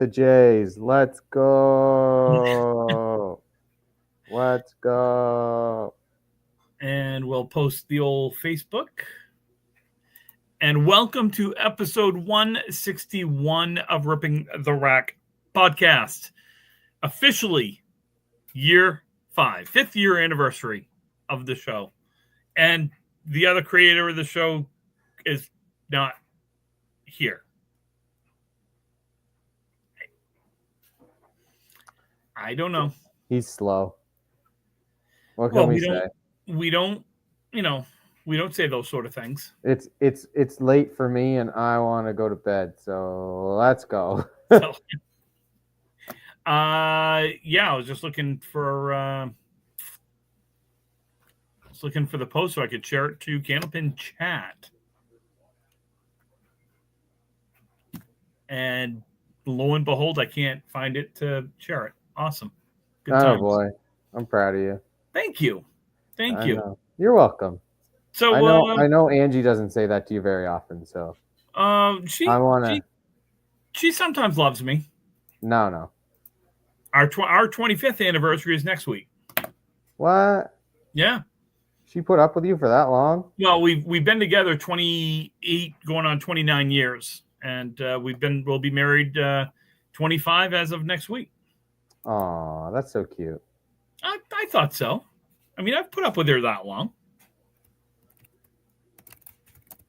The Jays. Let's go. Let's go. And we'll post the old Facebook. And welcome to episode 161 of Ripping the Rack podcast. Officially year 5, 5th year anniversary of the show. And the other creator of the show is not here. I don't know. He's slow. What can we say? We don't say those sort of things. It's late for me and I want to go to bed. So let's go. I was just looking for the post so I could share it to Candlepin chat. And lo and behold, I can't find it to share it. Awesome. Good times. Oh boy. I'm proud of you. Thank you. Thank you. Know. You're welcome. So I know Angie doesn't say that to you very often, so she sometimes loves me. No. Our 25th anniversary is next week. What? Yeah. She put up with you for that long? Well, we've been together 28 going on 29 years, and we'll be married 25 as of next week. Oh, that's so cute. I thought so. I mean, I've put up with her that long.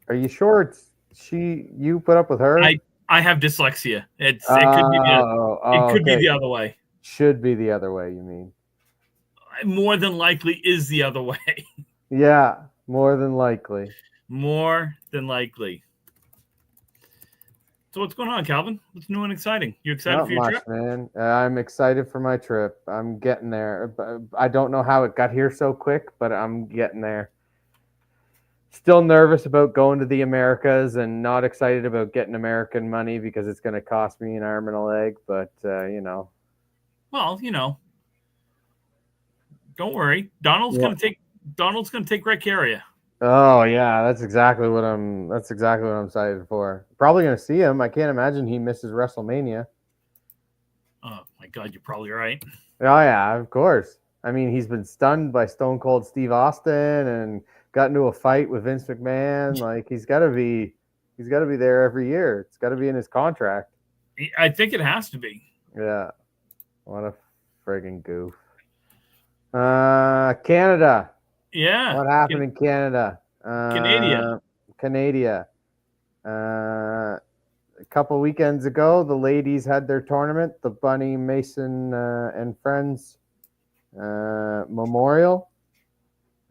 Are you sure it's you put up with her? I have dyslexia. It could be the other way. Should be the other way, you mean? More than likely is the other way. Yeah, more than likely. More than likely. So what's going on, Calvin? What's new and exciting? You excited for your trip? Man. I'm excited for my trip. I'm getting there. I don't know how it got here so quick, but I'm getting there. Still nervous about going to the Americas and not excited about getting American money because it's going to cost me an arm and a leg, but Well, don't worry. Donald's going to take great care of you. Oh yeah, that's exactly what I'm excited for. Probably going to see him. I can't imagine he misses WrestleMania. Oh my God, you're probably right. Oh yeah, of course. I mean, he's been stunned by Stone Cold Steve Austin and got into a fight with Vince McMahon. Like he's got to be there every year. It's got to be in his contract. I think it has to be. Yeah. What a friggin' goof. Canada. Yeah. What happened in Canada? Canada. A couple weekends ago, the ladies had their tournament, the Bunny Mason and Friends Memorial.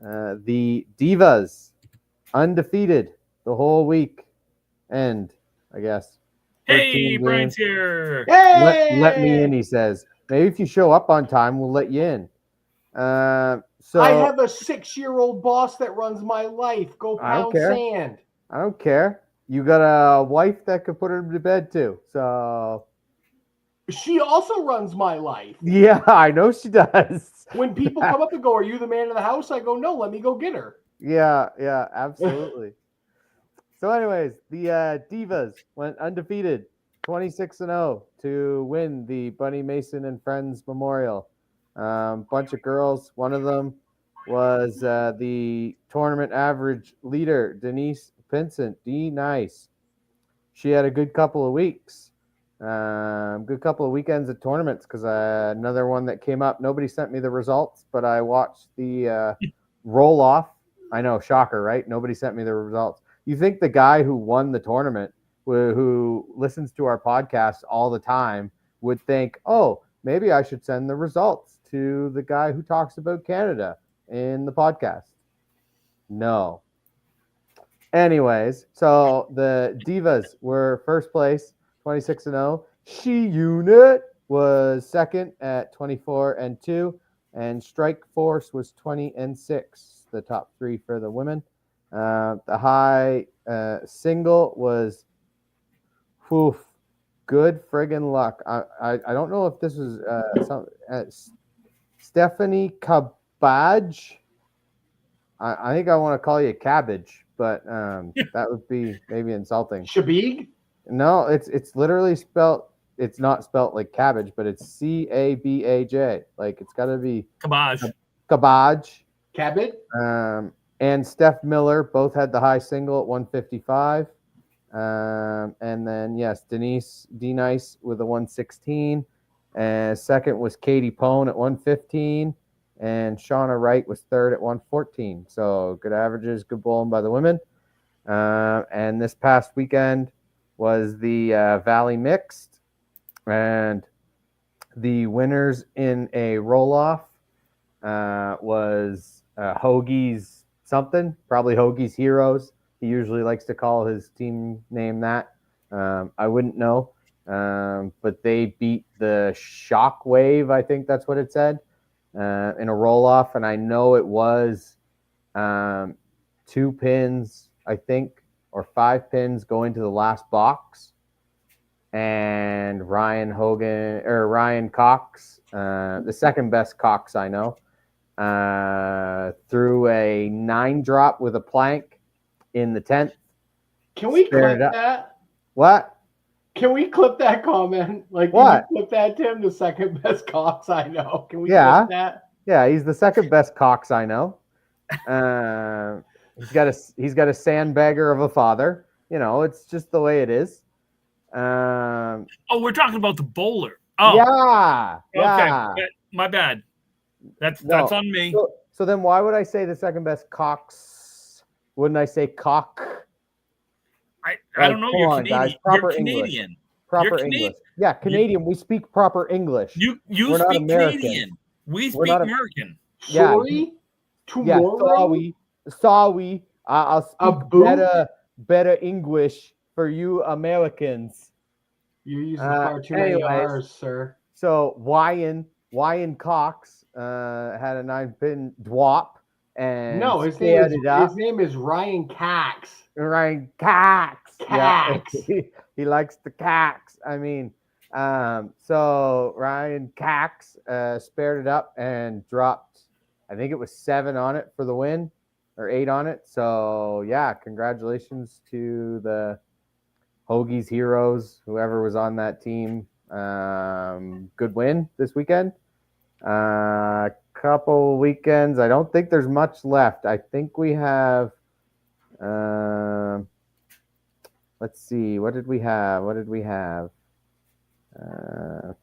The Divas undefeated the whole week end, I guess. Hey, Brian's here. Hey! Let me in, he says. Maybe if you show up on time, we'll let you in. So I have a 6-year-old boss that runs my life. Go pound sand. I don't care. You got a wife that could put her to bed too. So she also runs my life. Yeah, I know she does. When people come up and go, "Are you the man of the house?" I go, "No, let me go get her." Yeah, absolutely. So anyways, the Divas went undefeated, 26-0 to win the Bunny Mason and Friends Memorial. Bunch of girls. One of them was the tournament average leader, Denise Vincent, D-Nice. She had a good couple of weeks. Good couple of weekends at tournaments because another one that came up. Nobody sent me the results, but I watched the roll-off. I know, shocker, right? Nobody sent me the results. You think the guy who won the tournament, who listens to our podcast all the time, would think, oh, maybe I should send the results to the guy who talks about Canada in the podcast. No. Anyways, so the Divas were first place, 26-0. She Unit was second at 24-2, and Strike Force was 20-6. The top three for the women. The high single was good friggin' luck. I don't know if this was Stephanie Cabbage. I think I want to call you Cabbage, but that would be maybe insulting. Shabig? No, it's literally spelled it's not spelt like cabbage, but it's Cabaj. Like it's got to be Cabage. Cabaj. Cabot? And Steph Miller both had the high single at 155. And then, yes, Denise D-Nice with a 116. And second was Katie Pone at 115. And Shauna Wright was third at 114. So good averages, good bowling by the women. And this past weekend was the Valley Mixed. And the winners in a roll-off was Hoagie's something, probably Hoagie's Heroes. He usually likes to call his team name that. I wouldn't know. But they beat the Shockwave, I think that's what it said, in a roll-off. And I know it was 2 pins, I think, or 5 pins going to the last box. And Ryan Cox, the second best Cox I know, threw a 9-drop with a plank in the 10th. Can we clip that? What? Can we clip that comment? Like, what? Can you clip that, Tim? The second best Cox I know. Can we clip that? Yeah, he's the second best Cox I know. He's got a sandbagger of a father. You know, it's just the way it is. We're talking about the bowler. Oh, yeah. Okay, my bad. That's on me. So then, why would I say the second best Cox? Wouldn't I say cock? I don't know. You're Canadian. Guys, proper You're Canadian. English. Proper English. Yeah, Canadian. We speak proper English. You We're speak not American. Canadian. We speak American. Sorry. Tomorrow. Sorry. I'll speak better English for you Americans. You're using far too many R's, sir. So Wyan Cox had a 9-pin dwop. And no, his name is Ryan Cox. Ryan Cox. Cox. Yeah, he likes the Cox. I mean, so Ryan Cox spared it up and dropped, I think it was 7 on it for the win, or 8 on it. So yeah, congratulations to the Hoagie's Heroes, whoever was on that team. Good win this weekend. Couple weekends. I don't think there's much left. I think we have. Let's see. What did we have?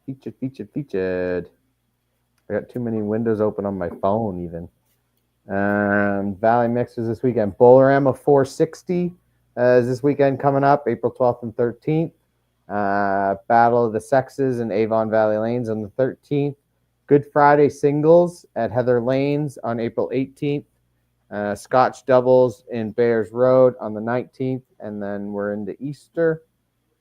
Featured. I got too many windows open on my phone even. Valley Mixers this weekend. Bowlerama 460 is this weekend coming up, April 12th and 13th. Battle of the Sexes in Avon Valley Lanes on the 13th. Good Friday singles at Heather Lanes on April 18th. Scotch doubles in Bears Road on the 19th. And then we're into Easter.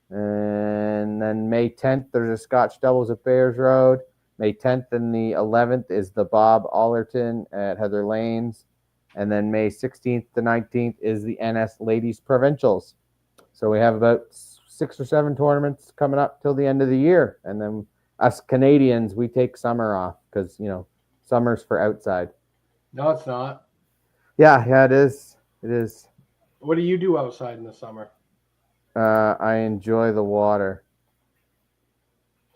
And then May 10th, there's a Scotch doubles at Bears Road. May 10th and the 11th is the Bob Allerton at Heather Lanes. And then May 16th to 19th is the NS Ladies Provincials. So we have about 6 or 7 tournaments coming up till the end of the year. And then us Canadians, we take summer off because, you know, summer's for outside. No, it's not. Yeah, it is. It is. What do you do outside in the summer? I enjoy the water.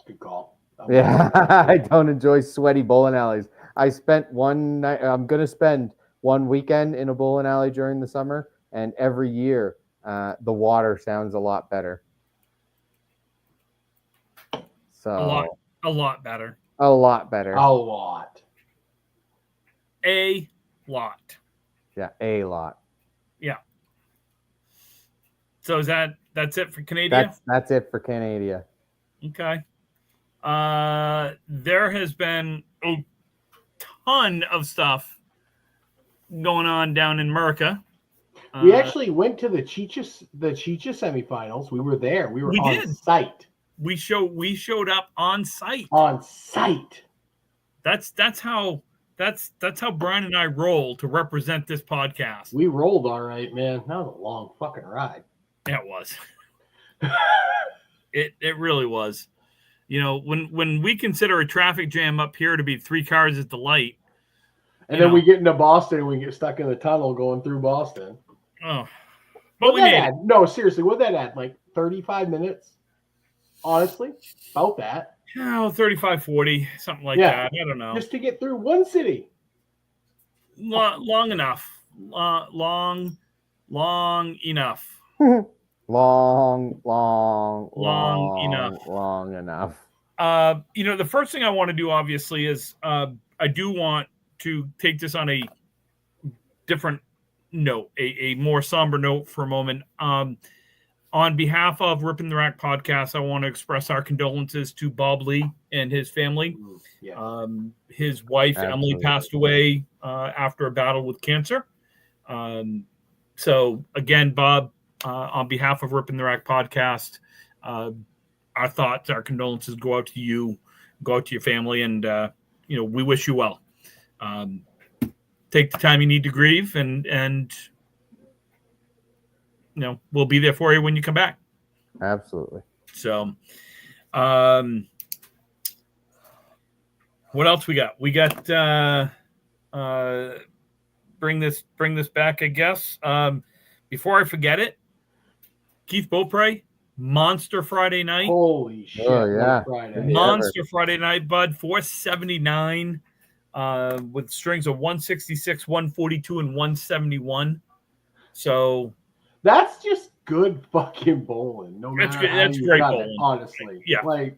Good call. Yeah, I don't enjoy sweaty bowling alleys. I spent one night. I'm going to spend one weekend in a bowling alley during the summer, and every year the water sounds a lot better. So a lot better. A lot better. A lot. A lot. Yeah, a lot. Yeah. So that's it for Canada? That's it for Canada. Okay. There has been a ton of stuff going on down in America. We actually went to the Chicha semifinals. We were there. We were on site. We showed up on site. On site. That's how Brian and I roll to represent this podcast. We rolled all right, man. That was a long fucking ride. Yeah, it was. It really was. You know, when we consider a traffic jam up here to be 3 cars at the light. And then we get into Boston and we get stuck in the tunnel going through Boston. Oh. But we made it. No, seriously, what that add? Like 35 minutes? honestly, about that. 35, 40, something like Yeah. that. I don't know. Just to get through one city. Long enough. Long enough. Long enough. The first thing I want to do, obviously, is I do want to take this on a different note, a more somber note for a moment. On behalf of Ripping the Rack podcast, I want to express our condolences to Bob Lee and his family. Yeah. His wife, Absolutely. Emily, passed away after a battle with cancer. So, again, Bob, on behalf of Ripping the Rack podcast, our thoughts, our condolences go out to you, go out to your family, and, we wish you well. Take the time you need to grieve, and we'll be there for you when you come back. Absolutely. So, what else we got? We got bring this back, I guess. Before I forget it, Keith Beaupre, Monster Friday night. Holy shit! Oh, yeah. Friday. Monster Friday night, bud. 479 with strings of 166, 142, and 171. So That's just good fucking bowling. No matter how that's you great cut bowling. it, honestly. Yeah. Like,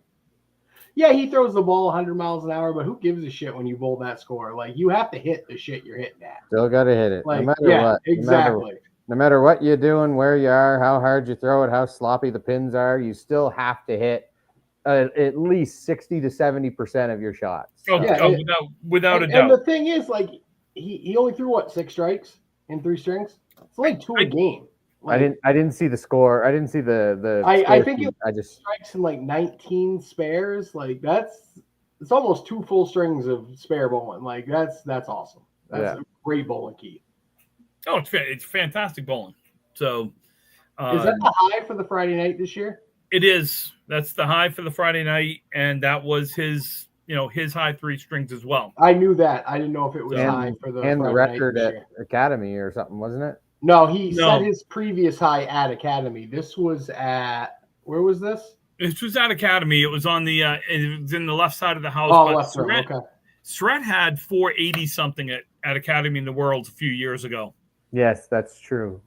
yeah, he throws the ball 100 miles an hour, but who gives a shit when you bowl that score? Like, you have to hit the shit you're hitting at. Still got to hit it. Like, no matter yeah, what. exactly. No matter what you're doing, where you are, how hard you throw it, how sloppy the pins are, you still have to hit at least 60 to 70% of your shots. Without a doubt. And the thing is, like, he only threw what, 6 strikes in 3 strings? It's like 2 a game. Like, I didn't see the score. I didn't see the I think sheet. it just strikes in like 19 spares. Like it's almost 2 full strings of spare bowling. Like that's awesome. That's a great bowling, Keith. Oh, it's fantastic bowling. So is that the high for the Friday night this year? It is. That's the high for the Friday night, and that was his high 3 strings as well. I knew that. I didn't know if it was high for the and Friday the record night at Academy or something, wasn't it? No, he set his previous high at Academy. This was at where was this? This was at Academy. It was on the it was in the left side of the house. Oh, left room. Okay. Sret had 480 something at Academy in the Worlds a few years ago. Yes, that's true.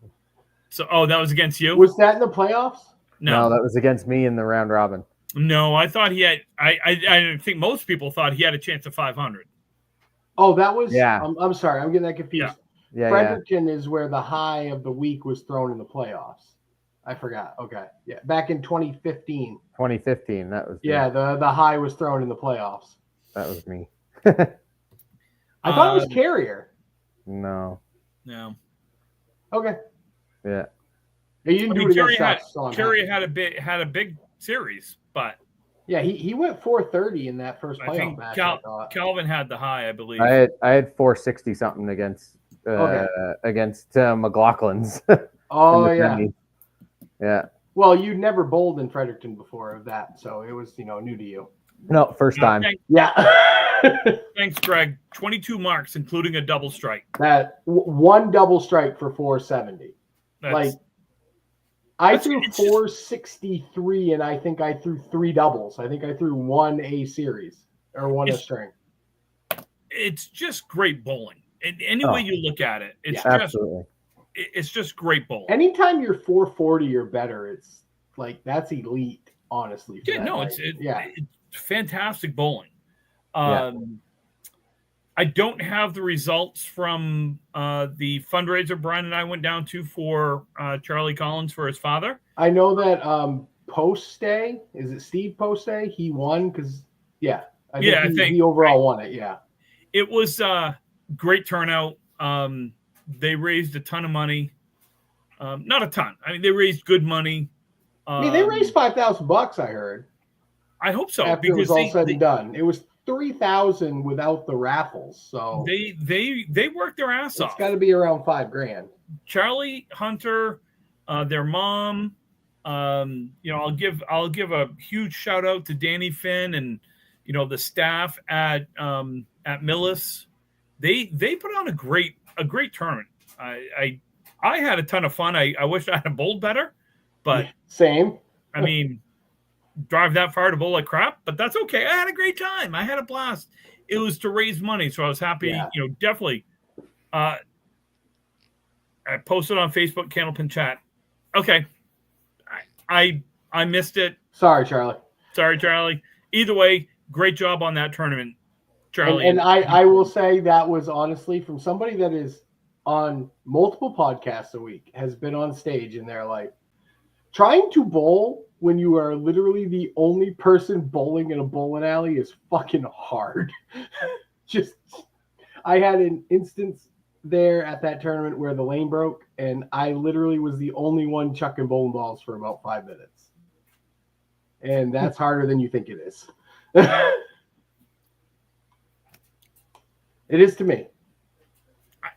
So, that was against you? Was that in the playoffs? No, that was against me in the round robin. No, I thought he had. I think most people thought he had a chance of 500. Oh, that was. Yeah. I'm sorry. I'm getting that confused. Yeah. Fredericton is where the high of the week was thrown in the playoffs. I forgot. Okay. Yeah. Back in 2015. 2015. That was. Yeah. The high was thrown in the playoffs. That was me. I thought it was Carrier. No. Okay. Yeah. You didn't do it against us. Carrier had a big series, but yeah, he went 430 in that first playoff I think match. Calvin had the high, I believe. I had 460 something against McLaughlin's. Oh yeah. Yeah. Well, you'd never bowled in Fredericton before of that, so it was new to you. No, first time. Yeah. Thanks, Greg. 22 marks, including a double strike. That one double strike for 470. I threw 463, and I think I threw 3 doubles. I think I threw 1 A series or 1 A string. It's just great bowling. Any way you look at it, it's just great bowling. Anytime you're 440 or better, it's like that's elite, honestly. It's fantastic bowling. I don't have the results from the fundraiser Brian and I went down to for Charlie Collins for his father. I know that Postay, is it Steve Postay? He won because I think he overall won it. Yeah, it was great turnout. They raised a ton of money. Not a ton. I mean, they raised good money. They raised $5,000. I heard. I hope so. After it was all said and done, it was $3,000 without the raffles. So they worked their ass off. It's got to be around $5,000. Charlie Hunter, their mom. I'll give a huge shout out to Danny Finn and the staff at Millis. They put on a great tournament. I had a ton of fun. I wish I had bowled better, but same. I mean, drive that far to bowl like crap, but that's okay. I had a great time. I had a blast. It was to raise money, so I was happy. Yeah. Definitely. I posted on Facebook, Candlepin chat. Okay, I missed it. Sorry, Charlie. Sorry, Charlie. Either way, great job on that tournament, Charlie. And I will say that was honestly from somebody that is on multiple podcasts a week, has been on stage, and they're like, trying to bowl when you are literally the only person bowling in a bowling alley is fucking hard. I had an instance there at that tournament where the lane broke, and I literally was the only one chucking bowling balls for about 5 minutes. And that's harder than you think it is. It is to me.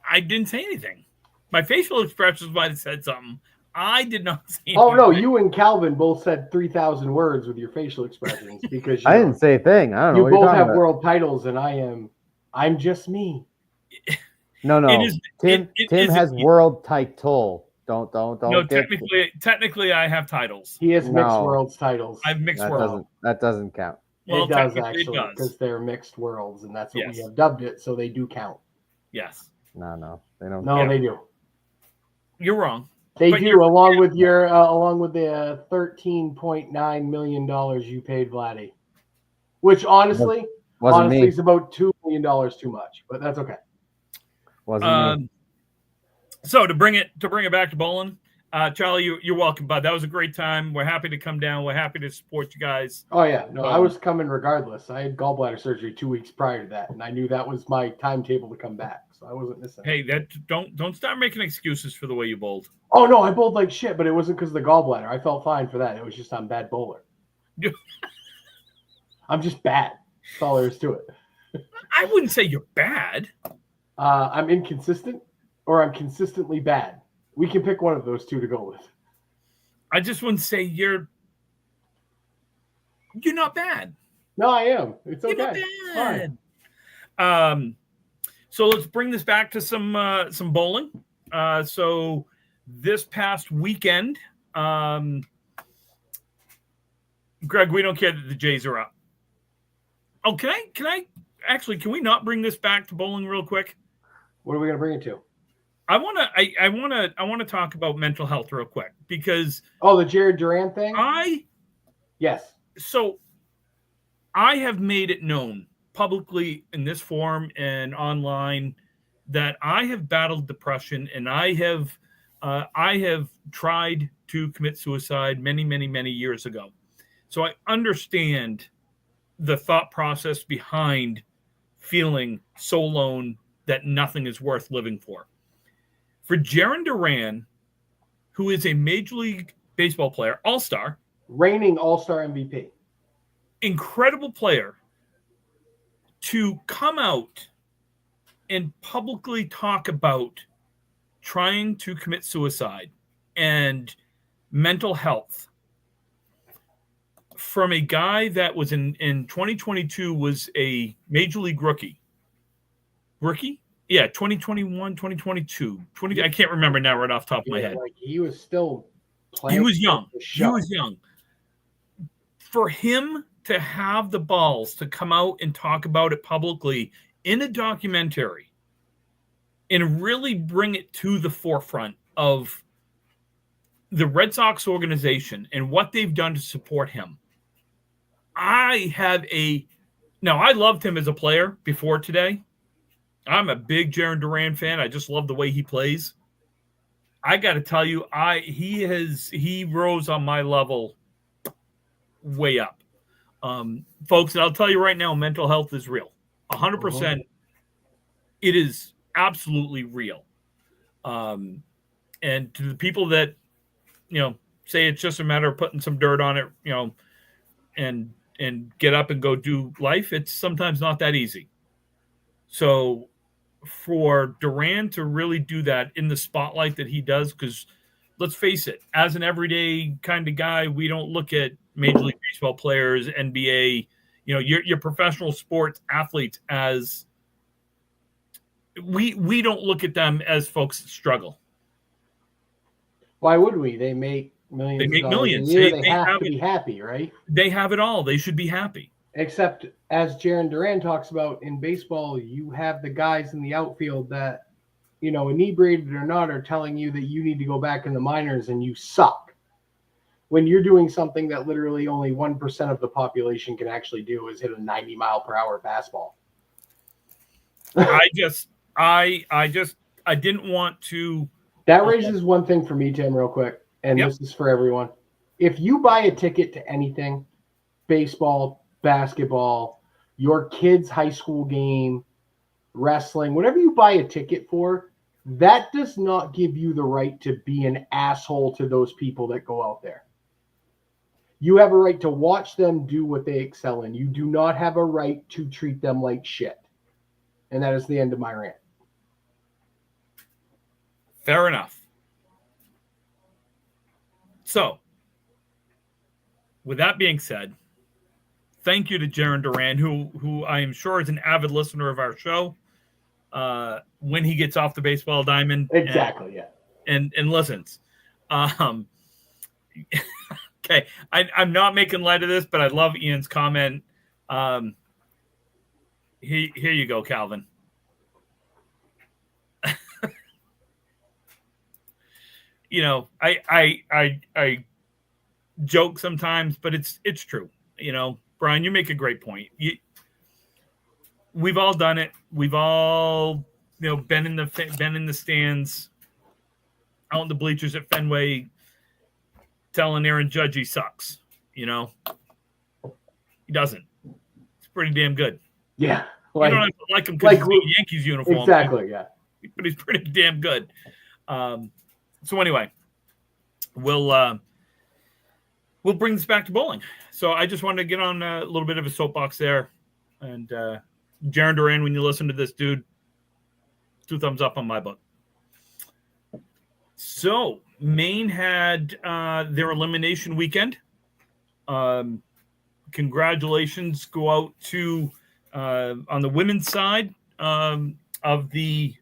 I didn't say anything. My facial expressions might have said something. I did not say anything. Oh, no, you and Calvin both said 3,000 words with your facial expressions because I didn't say a thing. I don't know. You what you're both talking have about. world titles, and I'm just me. No. Tim has world title. Don't. No, technically, I have titles. He has mixed worlds titles. I have mixed worlds. That doesn't count. Well, it does actually, because they're mixed worlds, and that's what we have dubbed it. So they do count. Yes. No, they don't. No, they do. You're wrong. They do, along with the $13.9 million you paid Vladdy, which honestly is about $2 million too much, but that's okay. Wasn't me. So to bring it back to bowling, Charlie, you're welcome, bud. That was a great time. We're happy to come down. We're happy to support you guys. Oh yeah, no, I was coming regardless. I had gallbladder surgery 2 weeks prior to that, and I knew that was my timetable to come back, so I wasn't missing. Hey, don't start making excuses for the way you bowled. Oh no, I bowled like shit, but it wasn't because of the gallbladder. I felt fine for that. It was just I'm bad bowler. I'm just bad. That's all there is to it. I wouldn't say you're bad. I'm inconsistent, or I'm consistently bad. We can pick one of those two to go with. I just wouldn't say you're not bad. No, I am. It's okay. You're not bad. So let's bring this back to some bowling. So this past weekend, Greg, we don't care that the Jays are up. Oh, can we not bring this back to bowling real quick? What are we going to bring it to? I want to talk about mental health real quick because the Jared Duran thing. Yes. So I have made it known publicly in this forum and online that I have battled depression, and I have tried to commit suicide many, many, many years ago. So I understand the thought process behind feeling so alone that nothing is worth living for. For Jaron Duran, who is a Major League Baseball player, all-star. Reigning all-star MVP. Incredible player. To come out and publicly talk about trying to commit suicide and mental health from a guy that was in 2022 was a Major League rookie. Rookie? Yeah, 2021, 2022. I can't remember now right off the top of my head. Like he was still playing. He was young. He was young. For him to have the balls to come out and talk about it publicly in a documentary and really bring it to the forefront of the Red Sox organization and what they've done to support him. I loved him as a player before today. I'm a big Jaron Duran fan. I just love the way he plays. I got to tell you, he rose on my level way up. Folks, and I'll tell you right now, mental health is real. 100%. It is absolutely real. And to the people that, say it's just a matter of putting some dirt on it, and get up and go do life, it's sometimes not that easy. So for Duran to really do that in the spotlight that he does, because let's face it, as an everyday kind of guy, we don't look at Major League Baseball players, NBA, your professional sports athletes as we don't look at them as folks that struggle. Why would we? They make millions They make of dollars millions. a year. They They have have to it. be happy, right? They have it all. They should be happy. Except, as Jaron Duran talks about in baseball, you have the guys in the outfield that, you know, inebriated or not, are telling you that you need to go back in the minors and you suck. When you're doing something that literally only 1% of the population can actually do, is hit a 90-mile-per-hour fastball. I didn't want to. That raises one thing for me, Tim, real quick, and Yep. this is for everyone. If you buy a ticket to anything, baseball, basketball, your kid's high school game, wrestling, whatever you buy a ticket for, that does not give you the right to be an asshole to those people that go out there. You have a right to watch them do what they excel in. You do not have a right to treat them like shit. And that is the end of my rant. Fair enough. So, with that being said, thank you to Jaron Duran, who I am sure is an avid listener of our show. When he gets off the baseball diamond, Exactly, and listens. Okay, I'm not making light of this, but I love Ian's comment. Here you go, Calvin. You know, I joke sometimes, but it's true. You know, Brian, you make a great point. We've all done it. We've all, you know, been in the stands, out in the bleachers at Fenway, telling Aaron Judge he sucks. You know, he doesn't. It's pretty damn good. Yeah. You don't have to like him because he's in a Yankees uniform. Exactly, yeah. But he's pretty damn good. So anyway, we'll bring this back to bowling. So I just wanted to get on a little bit of a soapbox there. And Jaron Duran, when you listen to this, dude, 2 thumbs up on my book. So Maine had their elimination weekend. Congratulations go out to on the women's side of the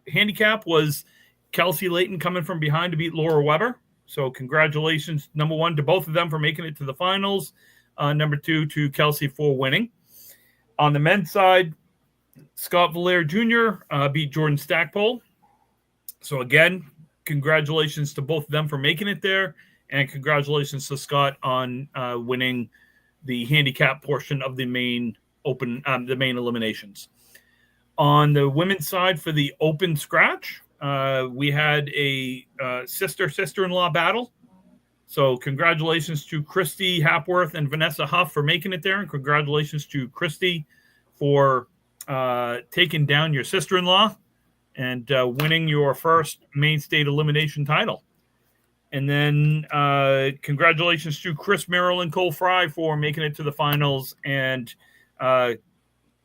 handicap was Kelsey Layton coming from behind to beat Laura Weber. So congratulations, number 1, to both of them for making it to the finals. Number 2, to Kelsey for winning. On the men's side, Scott Valaire Jr. Beat Jordan Stackpole. So again, congratulations to both of them for making it there. And congratulations to Scott on winning the handicap portion of the main open, the main eliminations. On the women's side for the open scratch, we had a sister-in-law battle. So congratulations to Christy Hapworth and Vanessa Huff for making it there. And congratulations to Christy for taking down your sister-in-law and winning your first Maine State elimination title. And then congratulations to Chris Merrill and Cole Fry for making it to the finals, and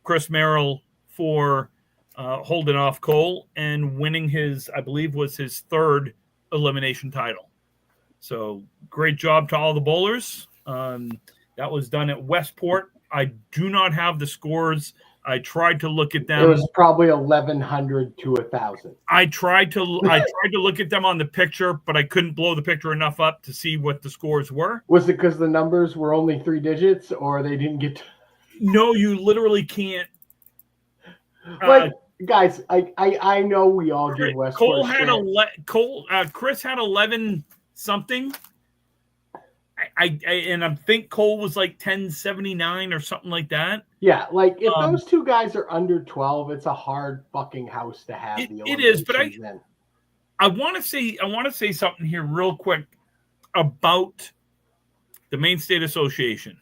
Chris Merrill for holding off Cole and winning his, I believe, was his 3rd elimination title. So great job to all the bowlers. That was done at Westport. I do not have the scores. I tried to look at them. It was probably 1,100 to 1,000. I tried to look at them on the picture, but I couldn't blow the picture enough up to see what the scores were. Was it because the numbers were only 3 digits, or they didn't get? No, you literally can't. Guys, I know we all do Westport. Chris had 11 something. I think Cole was like 1079 or something like that. Yeah, like if those 2 guys are under 12, it's a hard fucking house to have. It is, but I want to say something here real quick about the Maine State Association.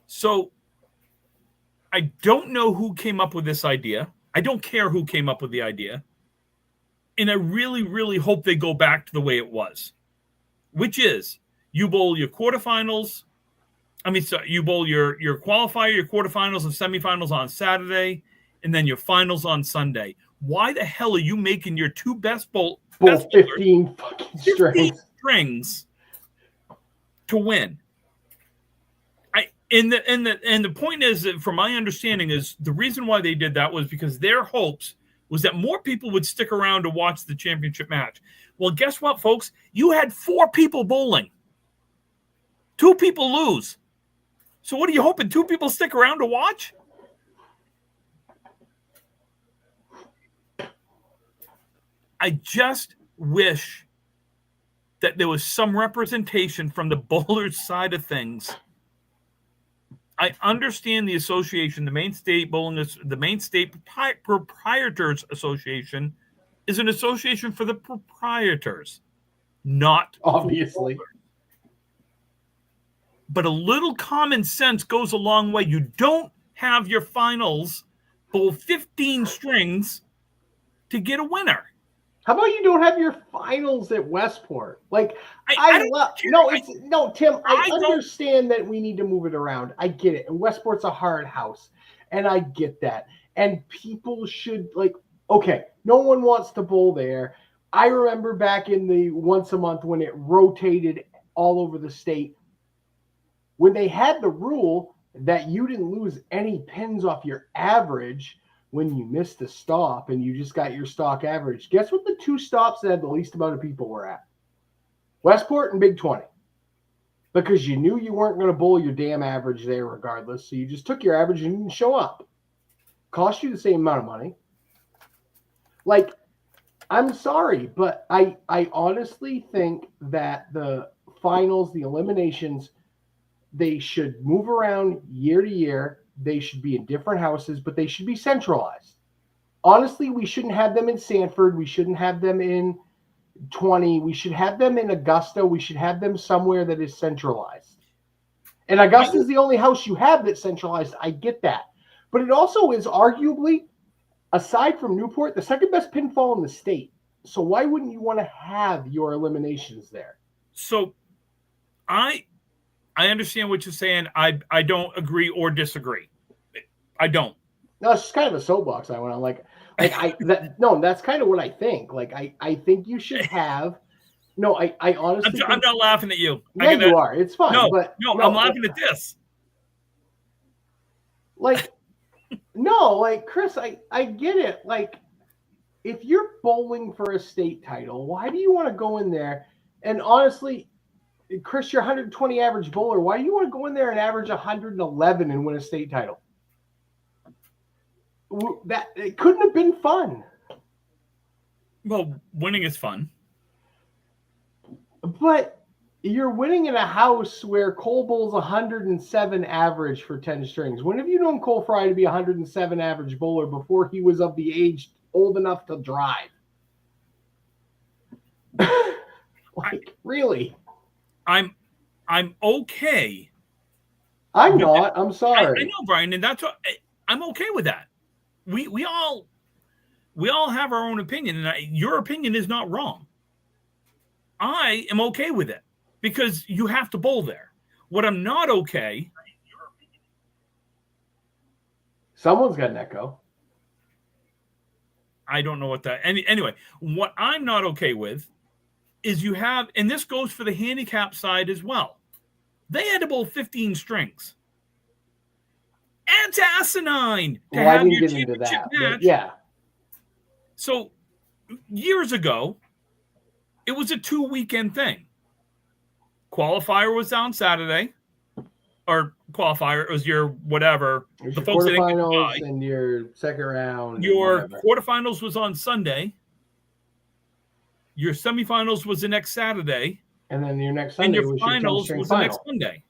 So I don't know who came up with this idea. I don't care who came up with the idea. And I really, really hope they go back to the way it was, which is you bowl your quarterfinals. You bowl your qualifier, your quarterfinals, and semifinals on Saturday, and then your finals on Sunday. Why the hell are you making your 2 best 15 fucking strings to win? And the point is that, from my understanding, is the reason why they did that was because their hopes was that more people would stick around to watch the championship match. Well, guess what, folks? You had 4 people bowling. 2 people lose. So what are you hoping? 2 people stick around to watch? I just wish that there was some representation from the bowlers' side of things. I understand the association, the Maine State Proprietors Association is an association for the proprietors, not obviously. But a little common sense goes a long way. You don't have your finals bowl 15 strings to get a winner. How about you don't have your finals at Westport? Like, Tim, I understand that we need to move it around. I get it. And Westport's a hard house. And I get that. And people should, like, okay, no one wants to bowl there. I remember back in the once a month when it rotated all over the state, when they had the rule that you didn't lose any pins off your average when you missed a stop and you just got your stock average. Guess what the 2 stops that had the least amount of people were at? Westport and Big 20. Because you knew you weren't going to bowl your damn average there regardless. So you just took your average and didn't show up. Cost you the same amount of money. Like, I'm sorry, but I honestly think that the finals, the eliminations, they should move around year to year. They should be in different houses, but they should be centralized. Honestly, we shouldn't have them in Sanford. We shouldn't have them in 20. We should have them in Augusta. We should have them somewhere that is centralized. And Augusta is the only house you have that's centralized. I get that. But it also is arguably, aside from Newport, the second best pinfall in the state. So why wouldn't you want to have your eliminations there? So I understand what you're saying. I don't agree or disagree. I don't. No, it's just kind of a soapbox I went on. That's kind of what I think. Like, I think you should have. No, I honestly. I'm not laughing at you. Yeah, you are. It's fine. No, but I'm laughing at this. Like, Chris, I get it. Like, if you're bowling for a state title, why do you want to go in there? And honestly, Chris, you're 120 average bowler. Why do you want to go in there and average 111 and win a state title? That it couldn't have been fun. Well, winning is fun. But you're winning in a house where Cole bowls 107 average for 10 strings. When have you known Cole Fry to be 107 average bowler before he was of the age old enough to drive? Really? I'm okay. I'm not. I'm sorry. I know, Brian, and that's what I'm okay with that. We all have our own opinion, and your opinion is not wrong. I am okay with it because you have to bowl there. What I'm not okay. Someone's got an echo. I don't know what that. Anyway, what I'm not okay with is you have, and this goes for the handicap side as well. They had to bowl 15 strings. It's asinine to have your championship match. Yeah. So years ago, it was a 2-weekend thing. Qualifier was on Saturday, or qualifier, it was your whatever. The folks quarterfinals and your second round. Your quarterfinals was on Sunday. Your semifinals was the next Saturday. And then your next Sunday and your finals was the next Monday.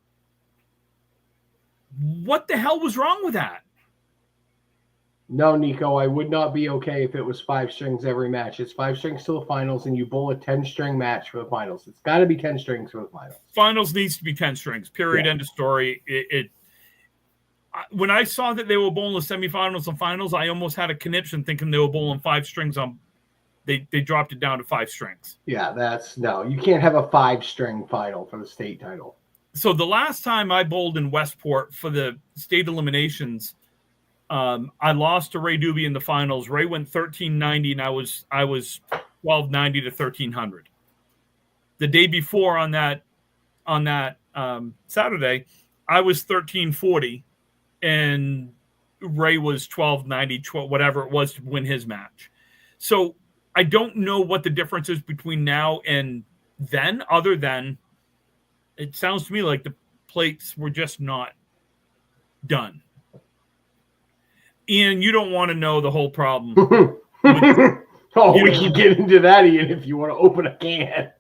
What the hell was wrong with that? No, Nico, I would not be okay if it was 5 strings every match. It's 5 strings to the finals, and you bowl a 10-string match for the finals. It's got to be 10 strings for the finals. Finals needs to be 10 strings, period, end of story. When I saw that they were bowling the semifinals and finals, I almost had a conniption thinking they were bowling 5 strings on. They dropped it down to 5 strings. Yeah, you can't have a 5-string final for the state title. So the last time I bowled in Westport for the state eliminations, I lost to Ray Doobie in the finals. Ray went 1390, and I was 1290 to 1300. The day before on that Saturday, I was 1340, and Ray was 12.90, whatever it was to win his match. So I don't know what the difference is between now and then, other than it sounds to me like the plates were just not done. Ian, you don't want to know the whole problem. We can get into that, Ian, if you want to open a can.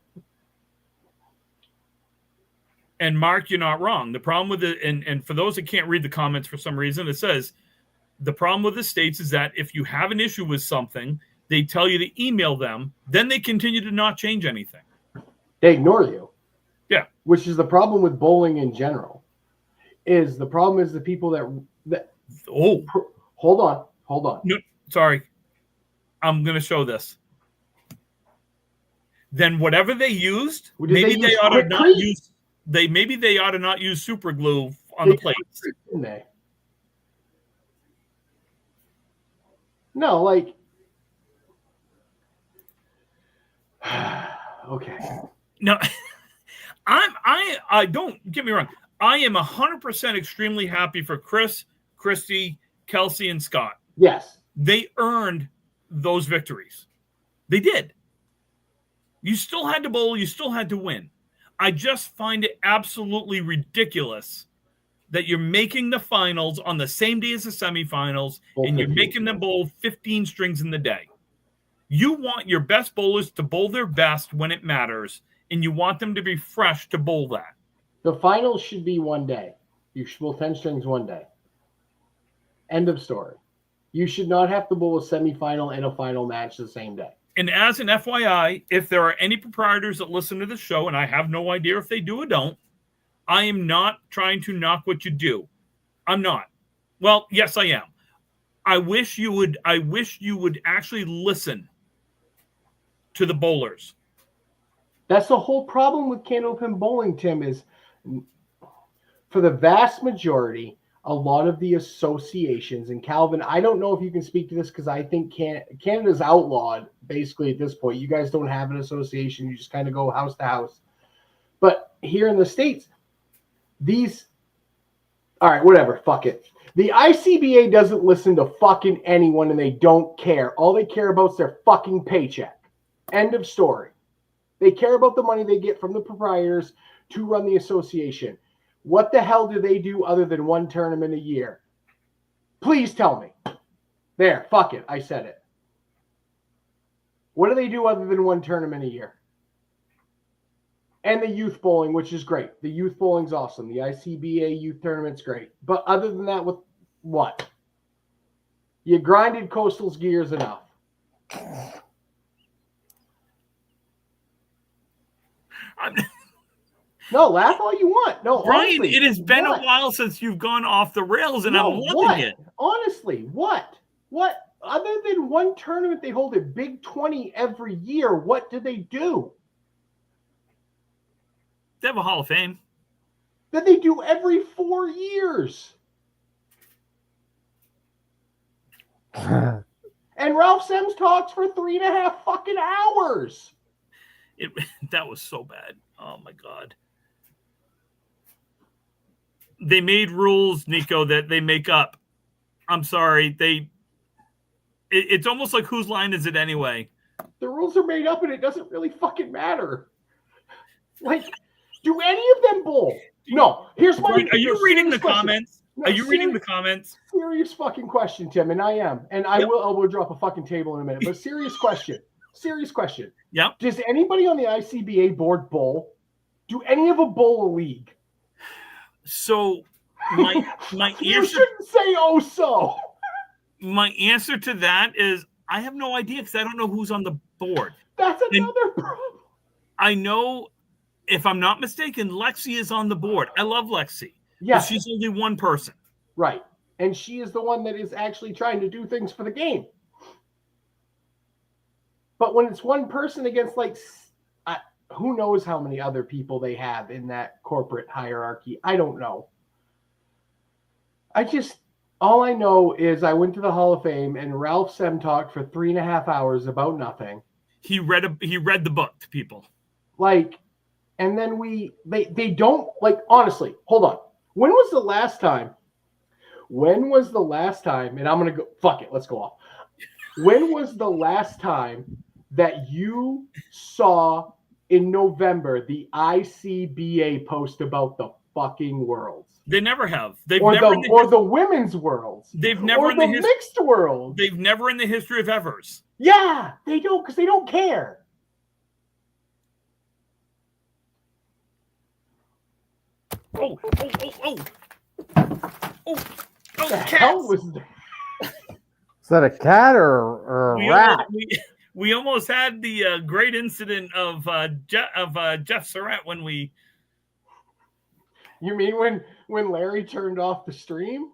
And Mark, you're not wrong. The problem with it, and for those that can't read the comments for some reason, it says the problem with the states is that if you have an issue with something, they tell you to email them, then they continue to not change anything. They ignore you. Yeah. Which is the problem with bowling in general. The problem is the people that hold on. No, sorry. I'm going to show this. Then whatever they used, maybe they ought to not use. Maybe they ought to not use super glue on the plates. Didn't they? No, like. Okay. No, I don't get me wrong. I am 100% extremely happy for Chris, Christy, Kelsey, and Scott. Yes. They earned those victories. They did. You still had to bowl. You still had to win. I just find it absolutely ridiculous that you're making the finals on the same day as the semifinals, and you're making them bowl 15 strings in the day. You want your best bowlers to bowl their best when it matters, and you want them to be fresh to bowl that. The finals should be one day. You should bowl 10 strings one day. End of story. You should not have to bowl a semifinal and a final match the same day. And as an FYI, if there are any proprietors that listen to the show, and I have no idea if they do or don't, I am not trying to knock what you do. I'm not. Well, yes, I am. I wish you would actually listen to the bowlers. That's the whole problem with Candlepin bowling, Tim, is for the vast majority, a lot of the associations, and Calvin, I don't know if you can speak to this because I think Canada's outlawed basically at this point. You guys don't have an association. You just kind of go house to house. But here in the States, all right, whatever, fuck it. The ICBA doesn't listen to fucking anyone and they don't care. All they care about is their fucking paycheck. End of story. They care about the money they get from the proprietors to run the association. What the hell do they do other than one tournament a year? Please tell me. There, fuck it. I said it. What do they do other than one tournament a year? And the youth bowling, which is great. The youth bowling's awesome. The ICBA youth tournament's great. But other than that, with what? You grinded Coastal's gears enough. No, laugh all you want. No, Brian, honestly, it has been a while since you've gone off the rails, and I'm loving it. Honestly, what? What? Other than one tournament they hold at Big 20 every year, what do they do? They have a Hall of Fame. That they do every 4 years. And Ralph Semmes talks for 3.5 fucking hours. That was so bad. Oh, my God. They made rules, Nico, that they make up. I'm sorry. It's almost like whose line is it anyway? The rules are made up and it doesn't really fucking matter. Like, do any of them bowl? No. Here's my... Are you reading the comments? No, are you reading the comments? Serious fucking question, Tim, and I am. And I will drop a fucking table in a minute. But serious question. Serious question. Yeah. Does anybody on the ICBA board bowl? Do any of them bowl a league? So my You answer shouldn't say oh so. My answer to that is I have no idea because I don't know who's on the board. That's another problem. I know, if I'm not mistaken, Lexi is on the board. I love Lexi. Yeah. She's only one person. Right. And she is the one that is actually trying to do things for the game. But when it's one person against, like, who knows how many other people they have in that corporate hierarchy? I don't know. All I know is I went to the Hall of Fame and Ralph Semmes talked for 3.5 hours about nothing. He read the book to people. Like, and then they don't, like, honestly, hold on. When was the last time When was the last time, and I'm going to go, fuck it, let's go off. When was the last time that you saw in November the ICBA post about the fucking Worlds? They never have. They've or never the women's Worlds. They've never or in the the mixed Worlds. They've never in the history of evers. Yeah, they don't, because they don't care. Oh! The Cats. hell was that? Is that a cat or a rat? We almost had the great incident of Jeff Surratt when we. You mean when Larry turned off the stream?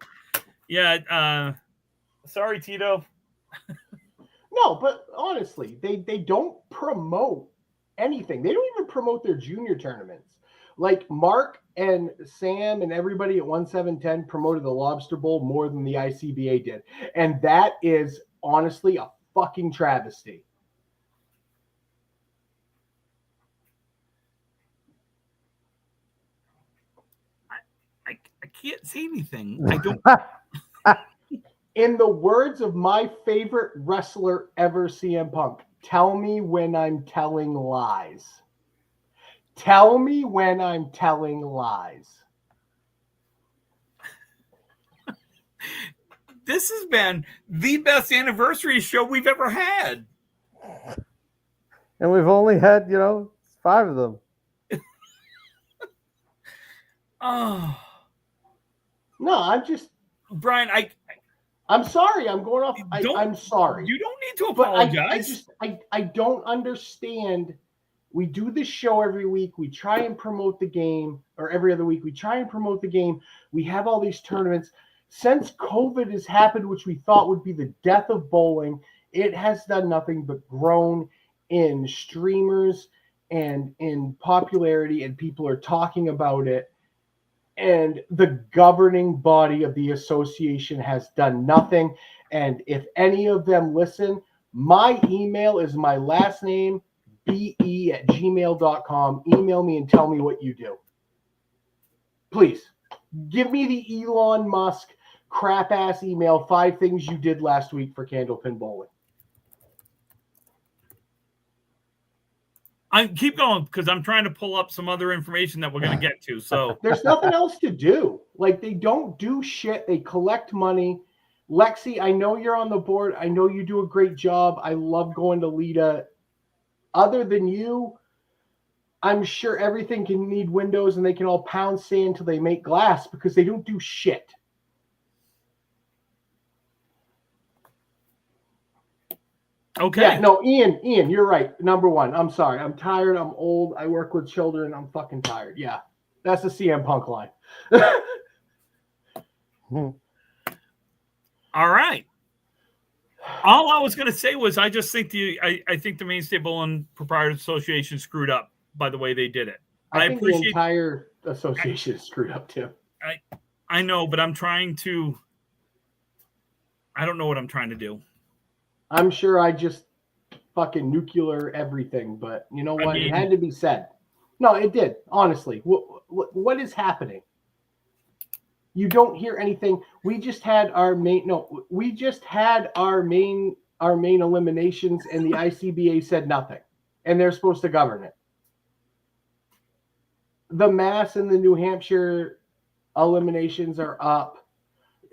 Yeah. Sorry, Tito. No, but honestly, they don't promote anything. They don't even promote their junior tournaments. Like Mark and Sam and everybody at 1710 promoted the Lobster Bowl more than the ICBA did. And that is honestly a fucking travesty. I can't say anything. I don't. In the words of my favorite wrestler ever, CM Punk, tell me when I'm telling lies. Tell me when I'm telling lies. This has been the best anniversary show we've ever had. And we've only had, 5 of them. Oh. No, I'm just... Brian, I'm sorry. I'm going off... I'm sorry. You don't need to apologize. I don't understand. We do this show every week. We try and promote the game, or every other week. We try and promote the game. We have all these tournaments. Since COVID has happened, which we thought would be the death of bowling, it has done nothing but grown in streamers and in popularity, and people are talking about it. And the governing body of the association has done nothing. And if any of them listen, my email is my last name, be@gmail.com. Email me and tell me what you do. Please, give me the Elon Musk crap-ass email, 5 things you did last week for Candlepin Bowling. I keep going because I'm trying to pull up some other information that we're going to get to. So there's nothing else to do. Like, they don't do shit. They collect money. Lexi, I know you're on the board. I know you do a great job. I love going to Lita. Other than you, I'm sure everything can need windows and they can all pound sand until they make glass because they don't do shit. Okay. Yeah, no, Ian, you're right. Number 1. I'm sorry. I'm tired. I'm old. I work with children. I'm fucking tired. Yeah. That's the CM Punk line. All right. All I was going to say was I just think I think the Mainstay Bowling Proprietors Association screwed up by the way they did it. I think the entire association is screwed up too. I know, but I'm trying to. I don't know what I'm trying to do. I'm sure I just fucking nuclear everything, but you know what? It had to be said. No, it did. Honestly, what is happening? You don't hear anything. We just had our main eliminations, and the ICBA said nothing, and they're supposed to govern it. The Mass and the New Hampshire eliminations are up,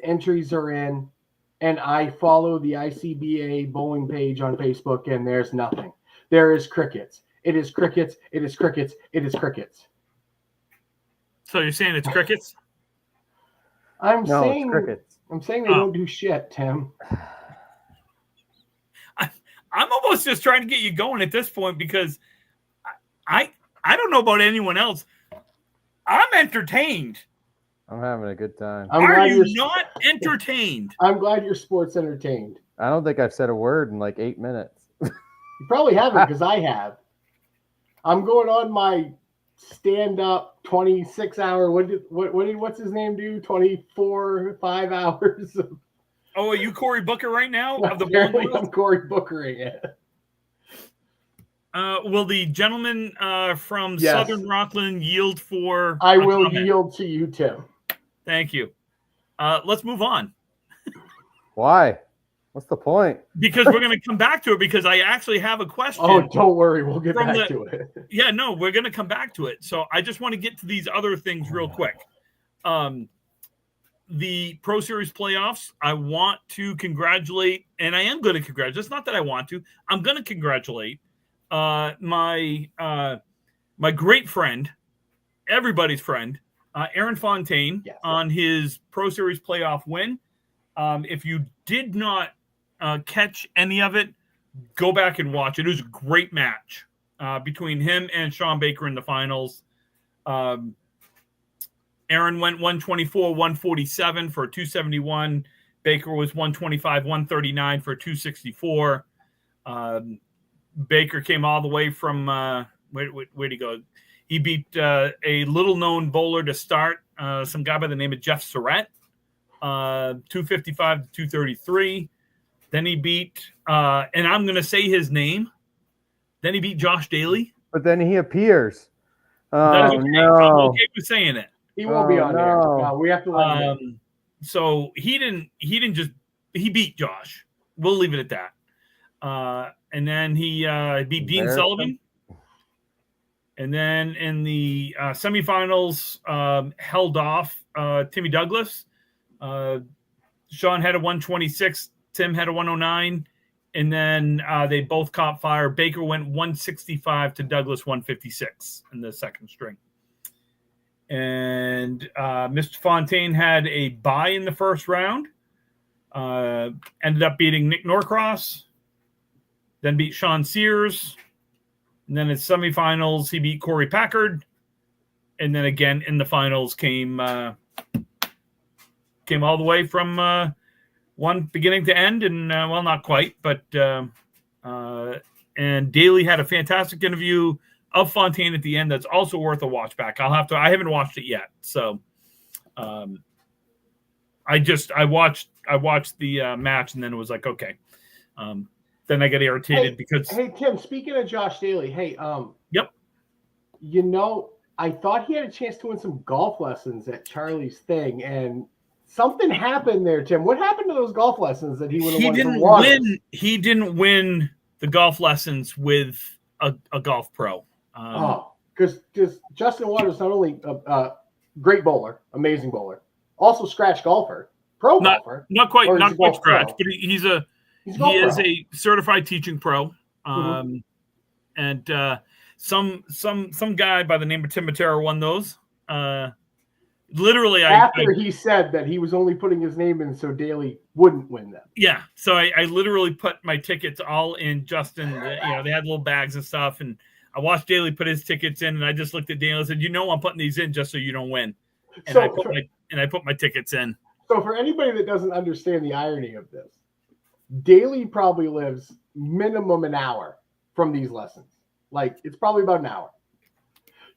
entries are in. And I follow the ICBA bowling page on Facebook, and there's nothing. There is crickets. It is crickets. It is crickets. It is crickets. So you're saying it's crickets? It's crickets. I'm saying they don't do shit, Tim. I'm almost just trying to get you going at this point because I don't know about anyone else. I'm entertained. I'm having a good time. Are you not entertained? I'm glad you're sports entertained. I don't think I've said a word in like 8 minutes. You probably haven't, because I have. I'm going on my stand-up 26-hour. What's his name do? 5 hours. Oh, are you Cory Booker right now? Apparently, I'm Cory Bookering it. Will the gentleman from Southern Rockland yield for? I will yield to you, Tim. Thank you. let's move on. Why? What's the point? Because we're going to come back to it, because I actually have a question. Oh, don't worry. We'll get From back to it. Yeah, no, we're going to come back to it. So I just want to get to these other things real quick. The Pro Series playoffs, I want to congratulate, and I am going to congratulate. It's not that I want to. I'm going to congratulate my great friend, everybody's friend, Aaron Fontaine, Yes. on his Pro Series playoff win. If you did not catch any of it, go back and watch it. It was a great match between him and Sean Baker in the finals. Aaron went 124, 147 for 271. Baker was 125, 139 for 264. Baker came all the way from where'd he go? He beat a little-known bowler to start, some guy by the name of Jeff Surratt, 255 to 233. Then he beat, and I'm going to say his name. Then he beat Josh Daly. But then he appears. That's Oh okay. no! I'm okay with saying it. He won't be on no. there. No, we have to let him in. So he beat Josh. We'll leave it at that. And then he beat Dean Sullivan. And then in the semifinals, held off Timmy Douglas. Sean had a 126. Tim had a 109. And then they both caught fire. Baker went 165 to Douglas 156 in the second string. And Mr. Fontaine had a bye in the first round. Ended up beating Nick Norcross. Then beat Sean Sears. And then in semifinals, he beat Corey Packard. And then again in the finals came all the way from one beginning to end. And, well, not quite. But and Daly had a fantastic interview of Fontaine at the end. That's also worth a watch back. I haven't watched it yet. So I watched the match, and then it was like, okay. Then I got irritated because. Hey, Tim, speaking of Josh Daly, Yep. You know, I thought he had a chance to win some golf lessons at Charlie's thing, and something happened there, Tim. What happened to those golf lessons that he would have won? He didn't win the golf lessons with a golf pro. Because Justin Waters not only a great bowler, amazing bowler, also scratch golfer, golfer. Not quite scratch, but he is a certified teaching pro. And some guy by the name of Tim Matera won those. Literally, after he said that he was only putting his name in so Daly wouldn't win them. Yeah, so I literally put my tickets all in Justin. They had little bags and stuff, and I watched Daly put his tickets in, and I just looked at Daly and said, I'm putting these in just so you don't win. And I put my tickets in. So for anybody that doesn't understand the irony of this, Daly probably lives minimum an hour from these lessons. Like, it's probably about an hour.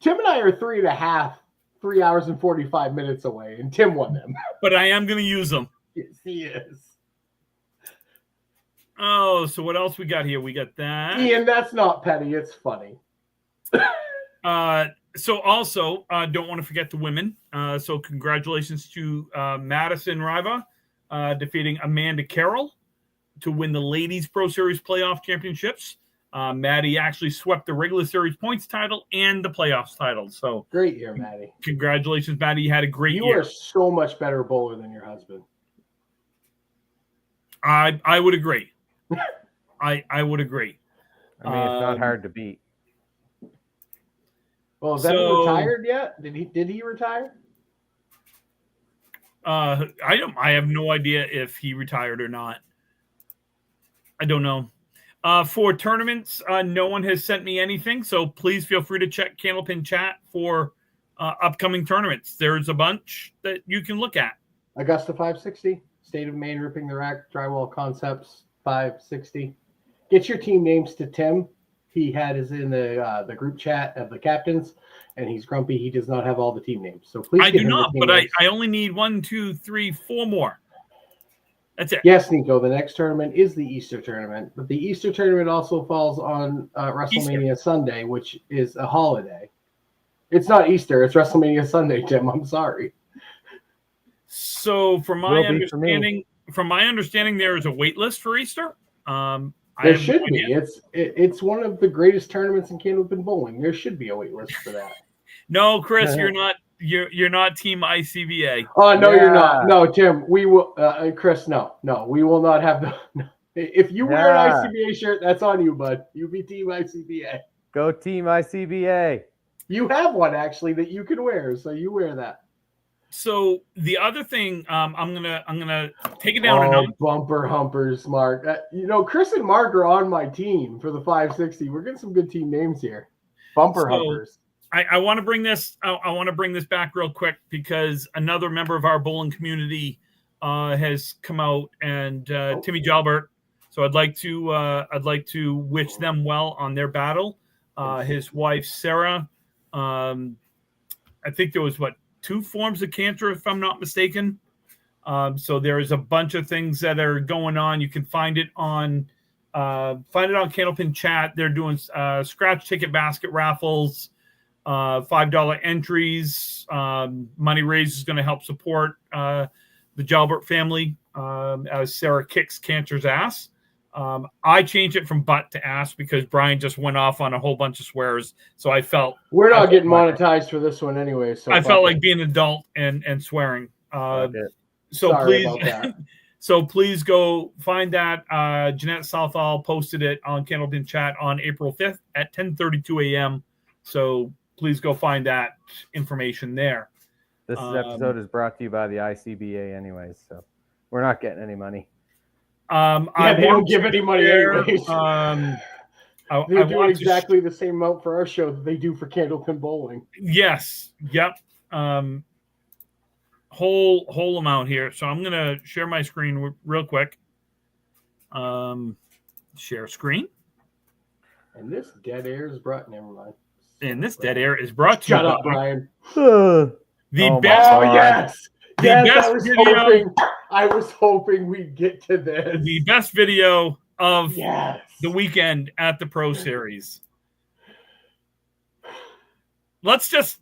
Tim and I are 3 hours and 45 minutes away, and Tim won them. But I am going to use them. Yes, he is. Oh, so what else we got here? We got that. Ian, that's not petty. It's funny. So also, don't want to forget the women. So congratulations to Madison Riva defeating Amanda Carroll to win the Ladies Pro Series Playoff Championships. Maddie actually swept the regular series points title and the playoffs title. So great year, Maddie. Congratulations, Maddie. You had a great year. You are so much better bowler than your husband. I would agree. I would agree. I mean, it's not hard to beat. Well, is that retired yet? Did he retire? I have no idea if he retired or not. I don't know. For tournaments, no one has sent me anything, so please feel free to check Candlepin chat for upcoming tournaments. There's a bunch that you can look at. Augusta 560, State of Maine Ripping the Rack, Drywall Concepts 560. Get your team names to Tim. He is in the group chat of the captains, and he's grumpy. He does not have all the team names. So please. I do not, but I only need 1, 2, 3, 4 more. That's it. Yes, Nico. The next tournament is the Easter tournament, but the Easter tournament also falls on WrestleMania Sunday, which is a holiday. It's not Easter. It's WrestleMania Sunday, Tim. I'm sorry. So from my Will be for me. understanding, there is a wait list for Easter. I There have no should be. idea. It's one of the greatest tournaments in Candlepin bowling. There should be a wait list for that. No, Chris, you're not team ICBA. Oh no, you're not. Yeah. No, Tim, we will. Chris, no, we will not have the. No. If you wear an ICBA shirt, that's on you, bud. You be team ICBA. Go team ICBA. You have one actually that you can wear, so you wear that. So the other thing, I'm gonna take it down a notch. Bumper humpers, Mark. Chris and Mark are on my team for the 560. We're getting some good team names here. Bumper humpers. I want to bring this. I want to bring this back real quick because another member of our bowling community has come out, and Timmy Jalbert. So I'd like to wish them well on their battle. His wife Sarah. I think there was 2 forms of cancer, if I'm not mistaken. So there is a bunch of things that are going on. You can find it on Candlepin chat. They're doing scratch ticket basket raffles, $5 entries. Money raised is going to help support the Jalbert family as Sarah kicks cancer's ass. I changed it from butt to ass because Brian just went off on a whole bunch of swears. So I felt we're not getting monetized for this one anyway. So I felt like being an adult and swearing. So please go find that. Jeanette Southall posted it on Candlepin chat on April 5th at 10:32 a.m. So please go find that information there. This episode is brought to you by the ICBA anyways, so we're not getting any money. They don't give any money anyways. They're doing exactly the same amount for our show that they do for Candlepin Bowling. Yes. Yep. Whole amount here. So I'm gonna share my screen real quick. Share screen. And this dead air is brought. Never mind. And this dead air is brought to you. Shut up, Brian. The best. Oh yes. The best video. I was hoping we'd get to this. The best video of the weekend at the Pro Series. Let's just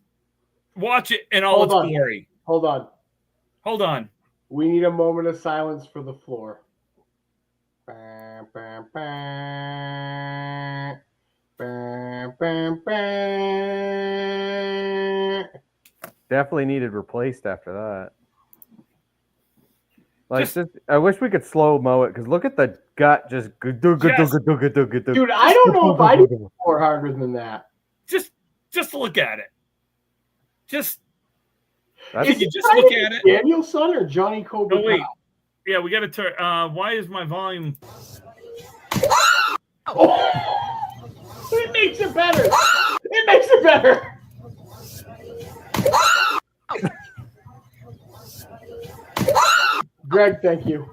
watch it in all its glory. Hold on. We need a moment of silence for the floor. Definitely needed replaced after that. I wish we could slow mo it because look at the gut just. Dude, I don't know if I did more harder than that. Just look at it. Did you just look at it? Daniel's son or Johnny Cobra? Oh wait, yeah, we got to turn. Why is my volume? It makes it better. Greg, thank you.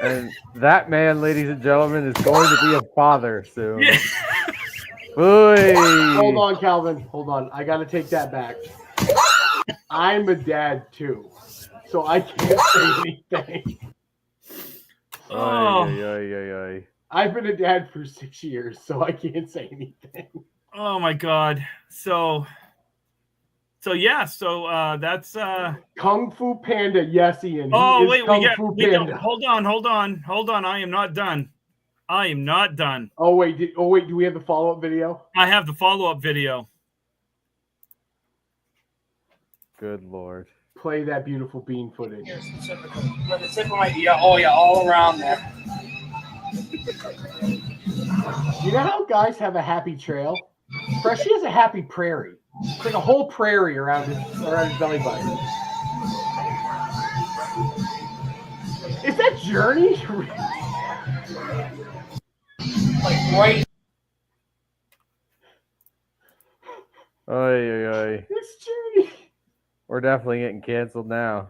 And that man, ladies and gentlemen, is going to be a father soon. Yeah. Hold on, Calvin. Hold on. I got to take that back. I'm a dad too, so I can't say anything. I've been a dad for 6 years, so I can't say anything. Oh my God. So that's Kung Fu Panda. Yes, Ian. We got hold on. I am not done. Oh wait, do we have the follow-up video? I have the follow-up video. Good Lord. Play that beautiful bean footage. Here specifically. With the tip of my ear. Oh yeah, all around there. You know how guys have a happy trail? Freshie has a happy prairie. It's like a whole prairie around his belly button. Is that Journey? Like right. It's Journey. We're definitely getting canceled now.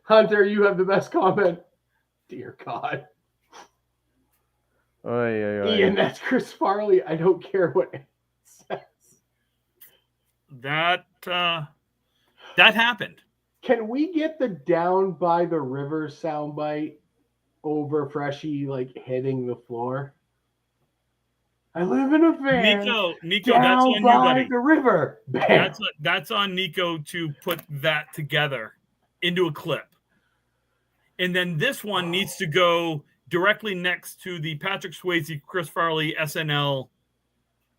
Hunter, you have the best comment. Dear God. Ian, that's Chris Farley. I don't care what it says. That happened. Can we get the down by the river soundbite over Freshie like hitting the floor? I live in a van Nico, that's down on you, by buddy. the river. Bam. That's on Nico to put that together into a clip. And then this one needs to go directly next to the Patrick Swayze, Chris Farley SNL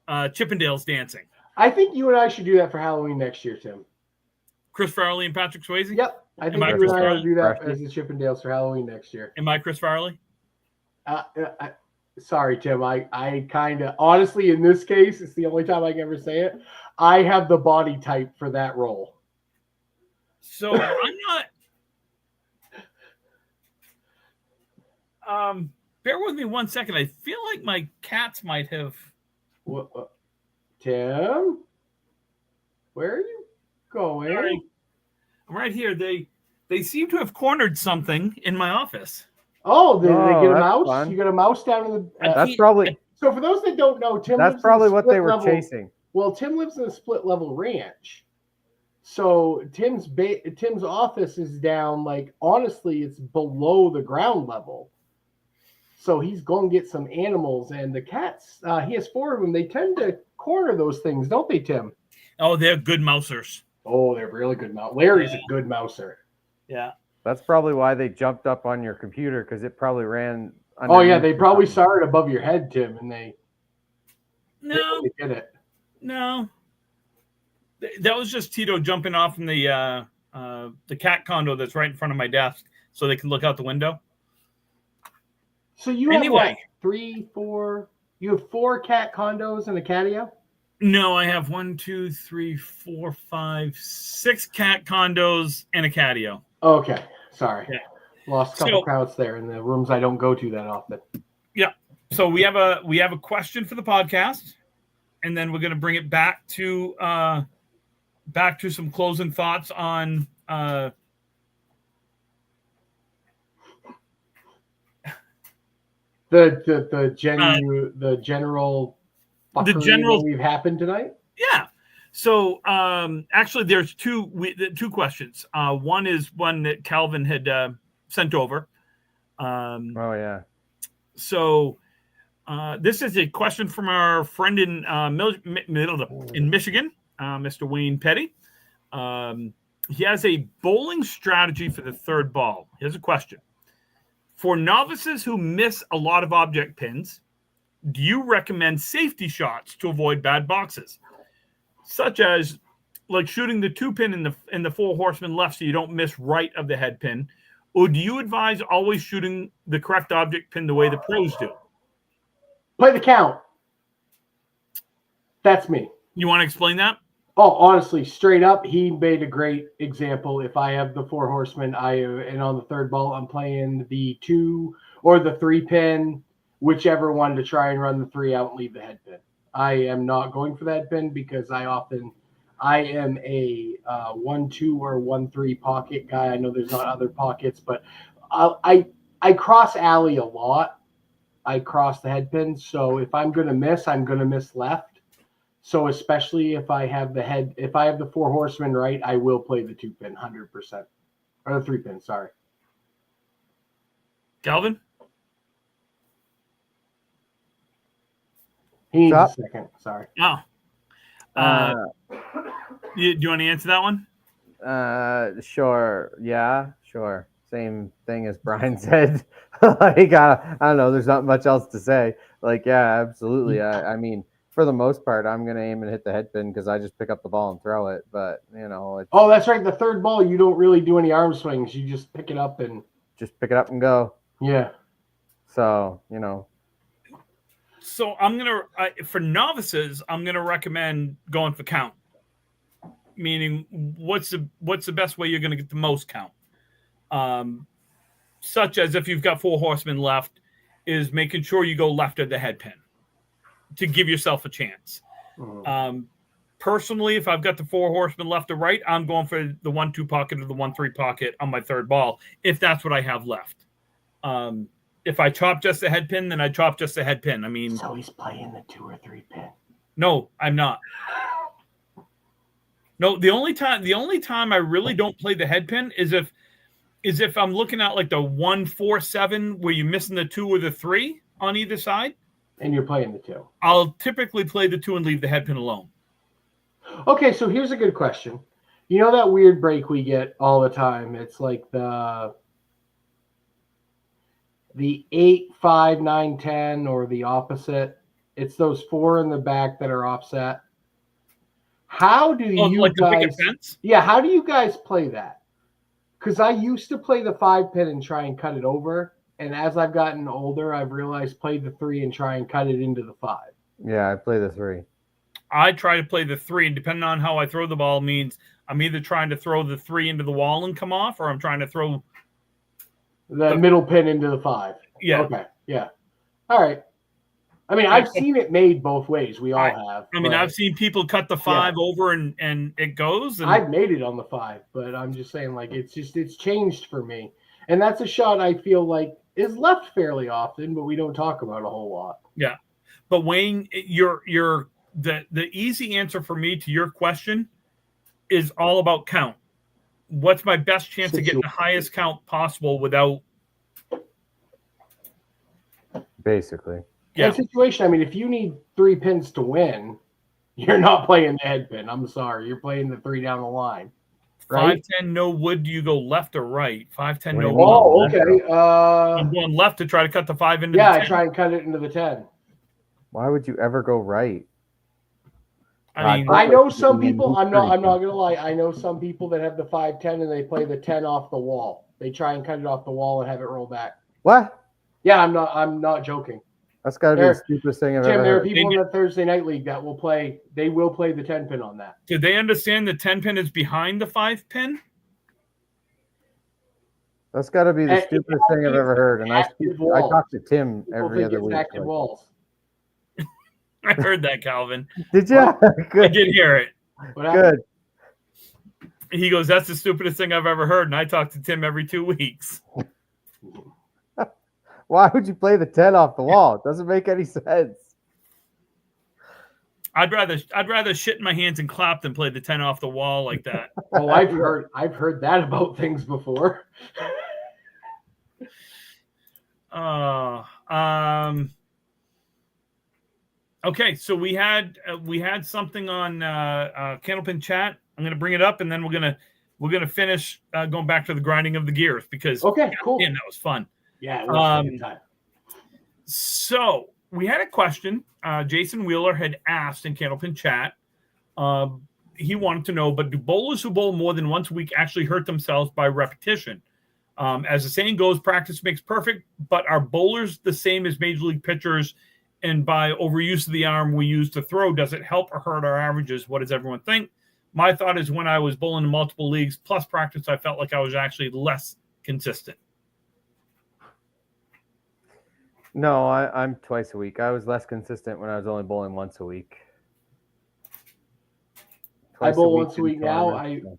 Chippendales dancing. I think you and I should do that for Halloween next year, Tim. Chris Farley and Patrick Swayze? Yep. I think I you Chris and I ought Farley? to do that as the Chippendales for Halloween next year. Am I Chris Farley? Sorry, Tim. I kind of, honestly, in this case, it's the only time I can ever say it. I have the body type for that role. So I'm not. Bear with me 1 second. I feel like my cats might have. What, Tim? Where are you going? Sorry. I'm right here. They seem to have cornered something in my office. Oh, they get a that's mouse? fun. You got a mouse down in the... That's probably So for those that don't know, Tim that's lives probably in a what they split were level, chasing. Well, Tim lives in a split level ranch. So Tim's office is down, like, honestly, it's below the ground level. So he's going to get some animals, and the cats, he has 4 of them. They tend to corner those things, don't they, Tim? Oh, they're good mousers. Oh, they're really good mouse. Larry's a good mouser. Yeah. That's probably why they jumped up on your computer, because it probably ran. Oh, yeah, they underneath probably or something. saw it above your head, Tim, and they did it. No. That was just Tito jumping off from the cat condo that's right in front of my desk, so they can look out the window. So you have Anyway. what, 3, 4? You have 4 cat condos and a catio? No, I have 1, 2, 3, 4, 5, 6 cat condos and a catio. Okay, sorry. Yeah. Lost a couple crowds there in the rooms I don't go to that often. Yeah. So we have a question for the podcast, and then we're going to bring it back to some closing thoughts on the general that we've happened tonight. Yeah. So actually, there's two questions. One is one that Calvin had sent over. Oh yeah. So this is a question from our friend in Michigan, Mr. Wayne Petty. He has a bowling strategy for the third ball. Here's a question. For novices who miss a lot of object pins, do you recommend safety shots to avoid bad boxes? Such as like shooting the 2-pin in the 4 horseman left so you don't miss right of the head pin? Or do you advise always shooting the correct object pin the way the pros do? Play the count. That's me. You want to explain that? Oh, honestly, straight up, he made a great example. If I have the 4 horsemen, and on the third ball, I'm playing the 2 or the 3-pin, whichever one to try and run the 3 out and leave the head pin. I am not going for that pin because I am a 1-2 or 1-3 pocket guy. I know there's not other pockets, but I cross alley a lot. I cross the head pin. So if I'm going to miss, I'm going to miss left. So especially if I have the 4 horsemen right, I will play the 2-pin 100%. Or the 3-pin, sorry. Calvin? He needs a second, sorry. Oh. Do you want to answer that one? Sure. Yeah, sure. Same thing as Brian said. Like, I don't know. There's not much else to say. Like, yeah, absolutely. I mean, for the most part, I'm going to aim and hit the head pin because I just pick up the ball and throw it. But, you know. Oh, that's right. The third ball, you don't really do any arm swings. You just pick it up and. Just pick it up and go. Yeah. So, you know. So I'm going to, for novices, I'm going to recommend going for count. Meaning, what's the best way you're going to get the most count? Such as if you've got 4 horsemen left, is making sure you go left of the head pin to give yourself a chance. Mm-hmm. Personally, if I've got the 4 horsemen left or right, I'm going for the 1-2 pocket or the 1-3 pocket on my third ball, if that's what I have left. If I chop just the head pin, then I chop just the head pin. I mean, so he's playing the 2 or 3 pin. No, I'm not. No, the only time I really don't play the head pin is if I'm looking at like the 1-4-7 where you're missing the 2 or the 3 on either side. And you're playing the 2. I'll typically play the 2 and leave the head pin alone. Okay, so here's a good question. You know that weird break we get all the time? It's like the 8, 5, 9, 10, or the opposite. It's those 4 in the back that are offset. How do you like guys? the picket fence? Yeah, how do you guys play that? Because I used to play the 5 pin and try and cut it over, and as I've gotten older, I've realized play the 3 and try and cut it into the 5. Yeah, I play the 3. I try to play the 3, and depending on how I throw the ball, means I'm either trying to throw the 3 into the wall and come off, or I'm trying to throw the middle pin into the 5. Yeah. Okay. Yeah. All right. I mean, I've seen it made both ways. We all have. I mean, I've seen people cut the 5 over and it goes. And I've made it on the 5, but I'm just saying, like, it's changed for me. And that's a shot I feel like is left fairly often, but we don't talk about a whole lot. Yeah. But Wayne, the easy answer for me to your question is all about count. What's my best chance of getting the highest count possible without basically. Yeah. Situation, I mean, if you need 3 pins to win, you're not playing the head pin. I'm sorry. You're playing the 3 down the line. Right? 5-10 no wood, do you go left or right? 5-10 no wood. Oh, okay. I'm going left to try to cut the 5 into the 10. Yeah, I try and cut it into the 10. Why would you ever go right? I mean, I know some people, I'm not gonna lie, I know some people that have the 5-10 and they play the 10 off the wall. They try and cut it off the wall and have it roll back. What? Yeah, I'm not joking. That's got to be the stupidest thing I've ever there are heard. people in the Thursday night league that will play the 10 pin on that. Do they understand the 10 pin is behind the 5 pin? That's got to be the stupidest thing I've ever heard. And I talk to Tim every other week. Active walls. I heard that, Calvin. Did you? I did hear it. Good. He goes, that's the stupidest thing I've ever heard. And I talk to Tim every 2 weeks. Why would you play the 10 off the wall? It doesn't make any sense. I'd rather shit in my hands and clap than play the 10 off the wall like that. Oh, I've heard that about things before. Okay, so we had something on Candlepin chat. I'm going to bring it up, and then we're gonna finish going back to the grinding of the gears because cool. Damn, that was fun. Yeah, it was a good time. So we had a question. Jason Wheeler had asked in Candlepin chat. He wanted to know, but do bowlers who bowl more than once a week actually hurt themselves by repetition? As the saying goes, practice makes perfect, but are bowlers the same as major league pitchers? And by overuse of the arm we use to throw, does it help or hurt our averages? What does everyone think? My thought is when I was bowling in multiple leagues plus practice, I felt like I was actually less consistent. No, I'm twice a week. I was less consistent when I was only bowling once a week. I bowl once a week now.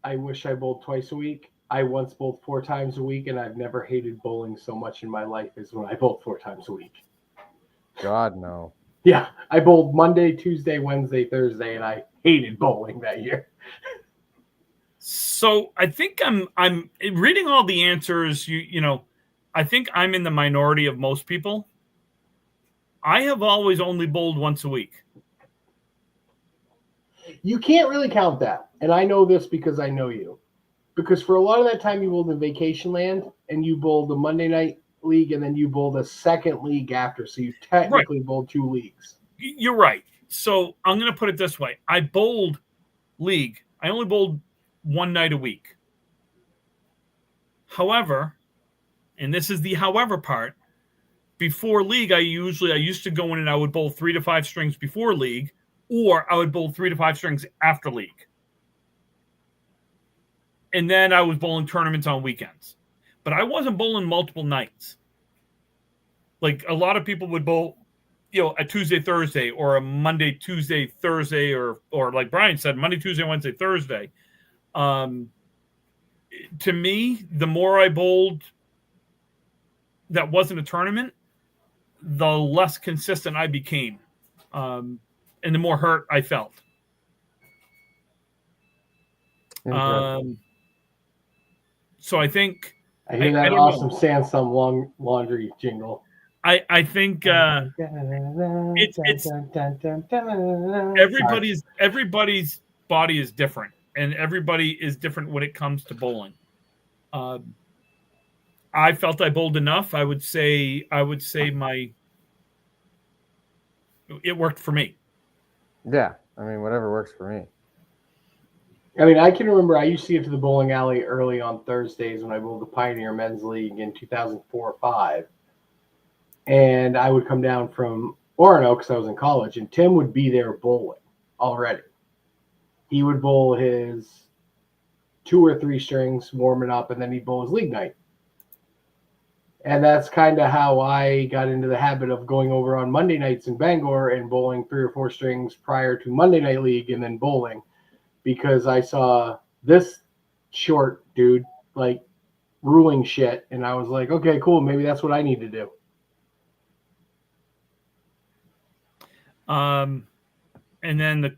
I wish I bowled twice a week. I once bowled 4 times a week, and I've never hated bowling so much in my life as when I bowled 4 times a week. God, no. Yeah, I bowled Monday, Tuesday, Wednesday, Thursday, and I hated bowling that year. So I think I'm reading all the answers. You know, I think I'm in the minority of most people. I have always only bowled once a week. You can't really count that. And I know this because I know you. Because for a lot of that time you bowled in vacation land and you bowled the Monday night league and then you bowled a second league after. So you technically bowled 2 leagues. You're right. So I'm going to put it this way. I bowled league. I only bowled 1 night a week. However, and this is the however part, before league, I used to go in and I would bowl 3 to 5 strings before league, or I would bowl 3 to 5 strings after league. And then I was bowling tournaments on weekends. But I wasn't bowling multiple nights. Like a lot of people would bowl, a Tuesday, Thursday, or a Monday, Tuesday, Thursday, or like Brian said, Monday, Tuesday, Wednesday, Thursday. To me, the more I bowled that wasn't a tournament, the less consistent I became. And the more hurt I felt. So I think I hear that awesome Sansom laundry jingle. I think it's everybody's body is different, and everybody is different when it comes to bowling. I felt I bowled enough. I would say it worked for me. Yeah, I mean, whatever works for me. I mean, I can remember I used to get to the bowling alley early on Thursdays when I bowled the Pioneer Men's League in 2004 or 5. And I would come down from Orono because I was in college, and Tim would be there bowling already. He would bowl his 2 or 3 strings, warming up, and then he'd bowl his league night. And that's kind of how I got into the habit of going over on Monday nights in Bangor and bowling 3 or 4 strings prior to Monday Night League and then bowling, because I saw this short dude like ruling shit, and I was like, okay, cool, maybe that's what I need to do. And then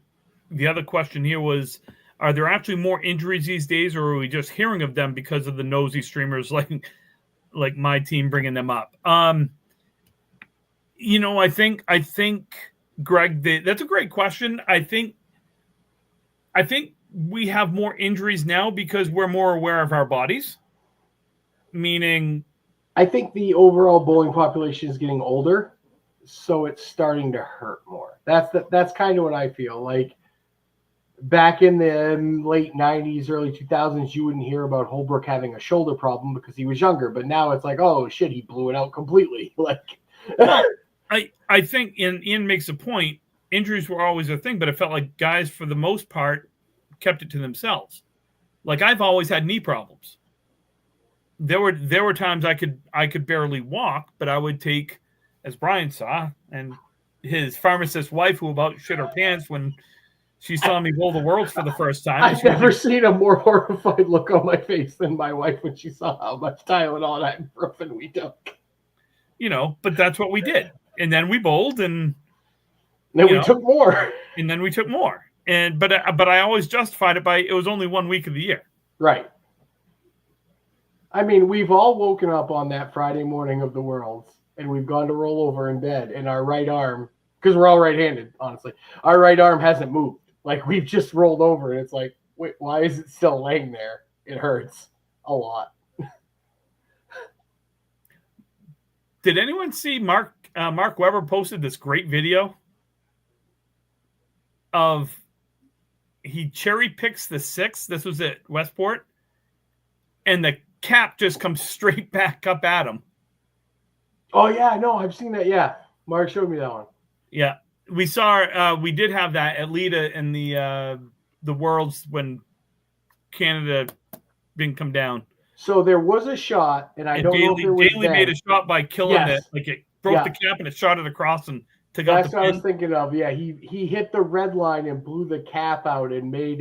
the other question here was, are there actually more injuries these days, or are we just hearing of them because of the nosy streamers like my team bringing them up? I think Greg, that's a great question. I think we have more injuries now because we're more aware of our bodies. Meaning, I think the overall bowling population is getting older, so it's starting to hurt more. That's kind of what I feel like. Back in the late 90s, early 2000s, you wouldn't hear about Holbrook having a shoulder problem because he was younger. But now it's like, oh, shit, he blew it out completely. Like, well, I think Ian makes a point. Injuries were always a thing, but it felt like guys, for the most part, kept it to themselves. Like, I've always had knee problems. There were times I could barely walk, but I would take, as Brian saw, and his pharmacist wife, who about shit her pants when she saw me bowl the Worlds for the first time. I've never seen a more horrified look on my face than my wife when she saw how much Tylenol and ibuprofen we took. But that's what we did. And then we bowled, and then we took more. And then we took more. But I always justified it by it was only 1 week of the year. Right. I mean, we've all woken up on that Friday morning of the Worlds, and we've gone to roll over in bed, and our right arm, because we're all right-handed, honestly, our right arm hasn't moved. Like, we've just rolled over, and it's like, wait, why is it still laying there? It hurts a lot. Did anyone see Mark Webber posted this great video of he cherry picks the 6? This was at Westport, and the cap just comes straight back up at him. Oh yeah, no, I've seen that. Yeah, Mark showed me that one. Yeah, we saw. We did have that at Lita in the Worlds when Canada didn't come down. So there was a shot, and I don't know if it was Daly made a shot by killing it. Like, it broke the cap and it shot it across and took out the pin. That's what I was thinking of. Yeah, he hit the red line and blew the cap out and made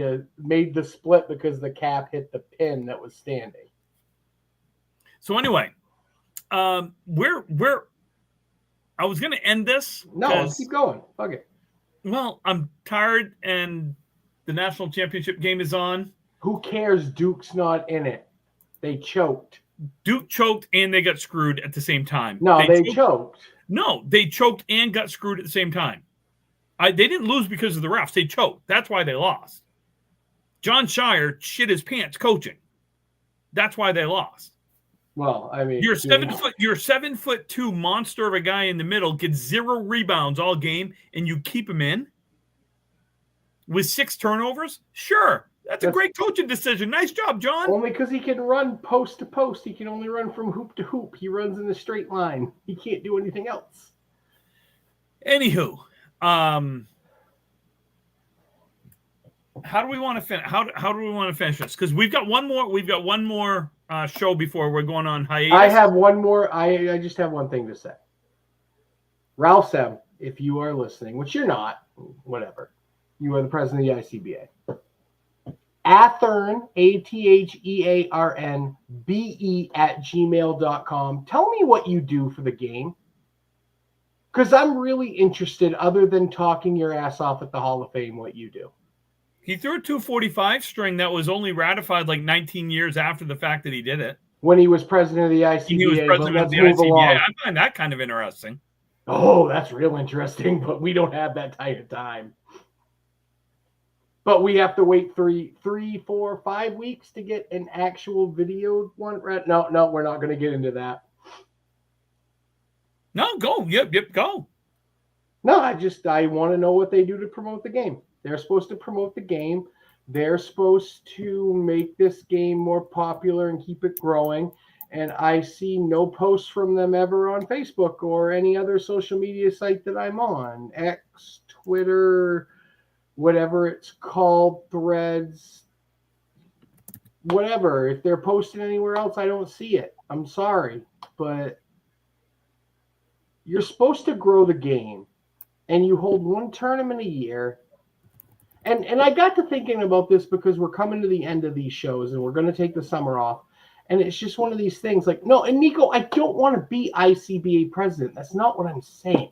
the split because the cap hit the pin that was standing. So anyway, I was going to end this. No, let's keep going. Fuck it. Well, I'm tired, and the national championship game is on. Who cares? Duke's not in it. They choked. Duke choked, and they got screwed at the same time. No, they choked. No, they choked and got screwed at the same time. They didn't lose because of the refs. They choked. That's why they lost. John Shire shit his pants coaching. That's why they lost. Well, I mean, you're 7'2" monster of a guy in the middle, gets 0 rebounds all game, and you keep him in with 6 turnovers. Sure, that's a great coaching decision. Nice job, John. Only because he can run post to post. He can only run from hoop to hoop. He runs in a straight line. He can't do anything else. Anywho, how do we want to finish? How do we want to finish this? Because we've got one more show before we're going on hiatus. I have one more. I just have one thing to say. Ralph Sem, if you are listening, which you're not, whatever. You are the president of the ICBA. Athearn, ATHEARNBE @gmail.com. Tell me what you do for the game. Because I'm really interested, other than talking your ass off at the Hall of Fame, what you do. He threw a 245 string that was only ratified like 19 years after the fact that he did it. when he was president of the He was ICBA. But president of let's the move ICBA. along. I find that kind of interesting. Oh, that's real interesting, but we don't have that type of time. But we have to wait 3, 4, 5 weeks to get an actual video one. Right? No, we're not going to get into that. No, go. Yep, go. No, I want to know what they do to promote the game. They're supposed to promote the game. They're supposed to make this game more popular and keep it growing. And I see no posts from them ever on Facebook or any other social media site that I'm on. X, Twitter, whatever it's called, Threads, whatever. If they're posting anywhere else, I don't see it. I'm sorry, but you're supposed to grow the game, and you hold one tournament a year. And I got to thinking about this because we're coming to the end of these shows, and we're going to take the summer off. And it's just one of these things like, no, and Nico, I don't want to be ICBA president. That's not what I'm saying.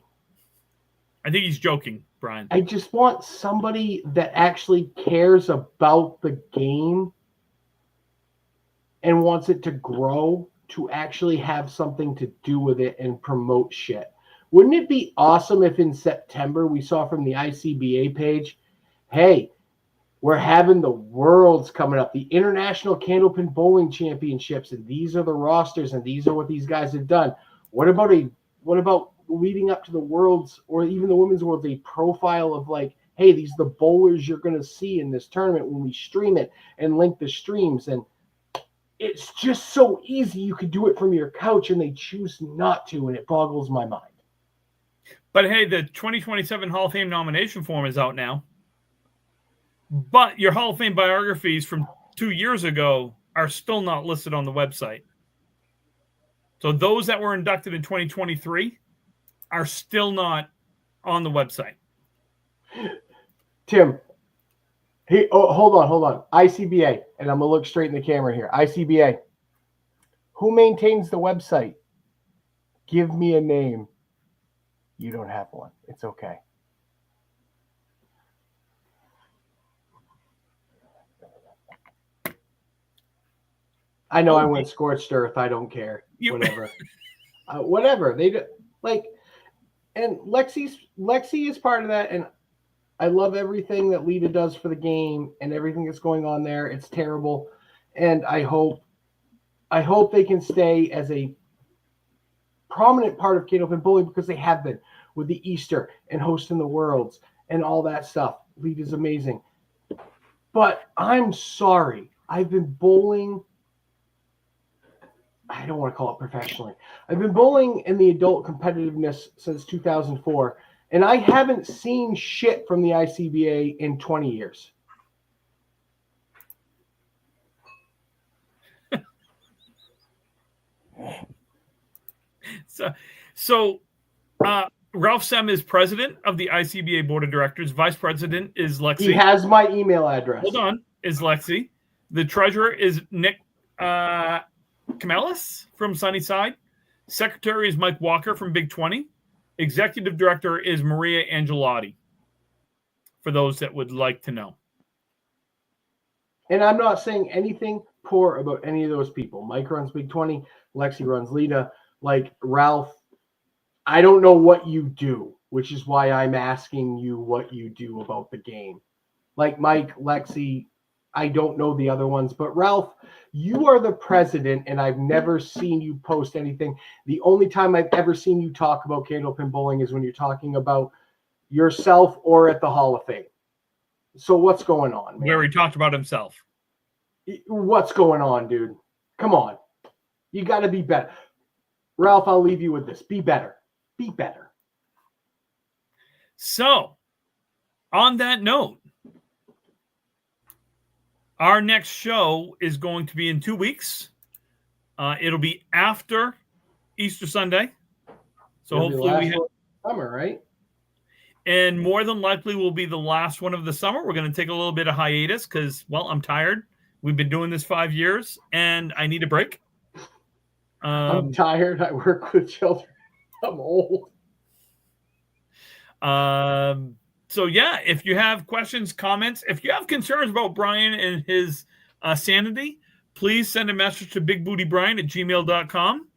I think he's joking, Brian. I just want somebody that actually cares about the game and wants it to grow to actually have something to do with it and promote shit. Wouldn't it be awesome if in September we saw from the ICBA page, hey, we're having the Worlds coming up, the International Candlepin Bowling Championships, and these are the rosters, and these are what these guys have done. What about leading up to the Worlds or even the Women's Worlds, a profile of like, hey, these are the bowlers you're going to see in this tournament when we stream it and link the streams. And it's just so easy. You could do it from your couch, and they choose not to, and it boggles my mind. But hey, the 2027 Hall of Fame nomination form is out now. But your Hall of Fame biographies from 2 years ago are still not listed on the website. So those that were inducted in 2023 are still not on the website. Tim, hey, hold on. ICBA, and I'm going to look straight in the camera here. ICBA, who maintains the website? Give me a name. You don't have one. It's okay. I know I went scorched earth. I don't care. Whatever. Whatever. They do, like, and Lexi is part of that, and I love everything that Lita does for the game and everything that's going on there. It's terrible, and I hope they can stay as a prominent part of Candlepin Bowling because they have been with the Easter and hosting the Worlds and all that stuff. Lita's amazing, but I'm sorry. I've been bowling. I don't want to call it professionally. I've been bowling in the adult competitiveness since 2004, and I haven't seen shit from the ICBA in 20 years. So Ralph Sem is president of the ICBA board of directors. Vice president is Lexi. He has my email address. Hold on, is Lexi. The treasurer is Nick Camelis from Sunnyside. Secretary is Mike Walker from Big 20. Executive director is Maria Angelotti, for those that would like to know. And I'm not saying anything poor about any of those people. Mike runs Big 20. Lexi runs Lita. Like Ralph, I don't know what you do, which is why I'm asking you what you do about the game. Like Mike, Lexi, I don't know the other ones, but Ralph, you are the president, and I've never seen you post anything. The only time I've ever seen you talk about Candlepin Bowling is when you're talking about yourself or at the Hall of Fame. So what's going on, man? Where he talked about himself. What's going on, dude? Come on. You got to be better. Ralph, I'll leave you with this. Be better. Be better. So, on that note, our next show is going to be in 2 weeks. It'll be after Easter Sunday. So hopefully we have summer, right? And more than likely will be the last one of the summer. We're going to take a little bit of hiatus because, well, I'm tired. We've been doing this 5 years, and I need a break. I'm tired. I work with children. I'm old. So, yeah, if you have questions, comments, if you have concerns about Brian and his sanity, please send a message to bigbootybrian@gmail.com.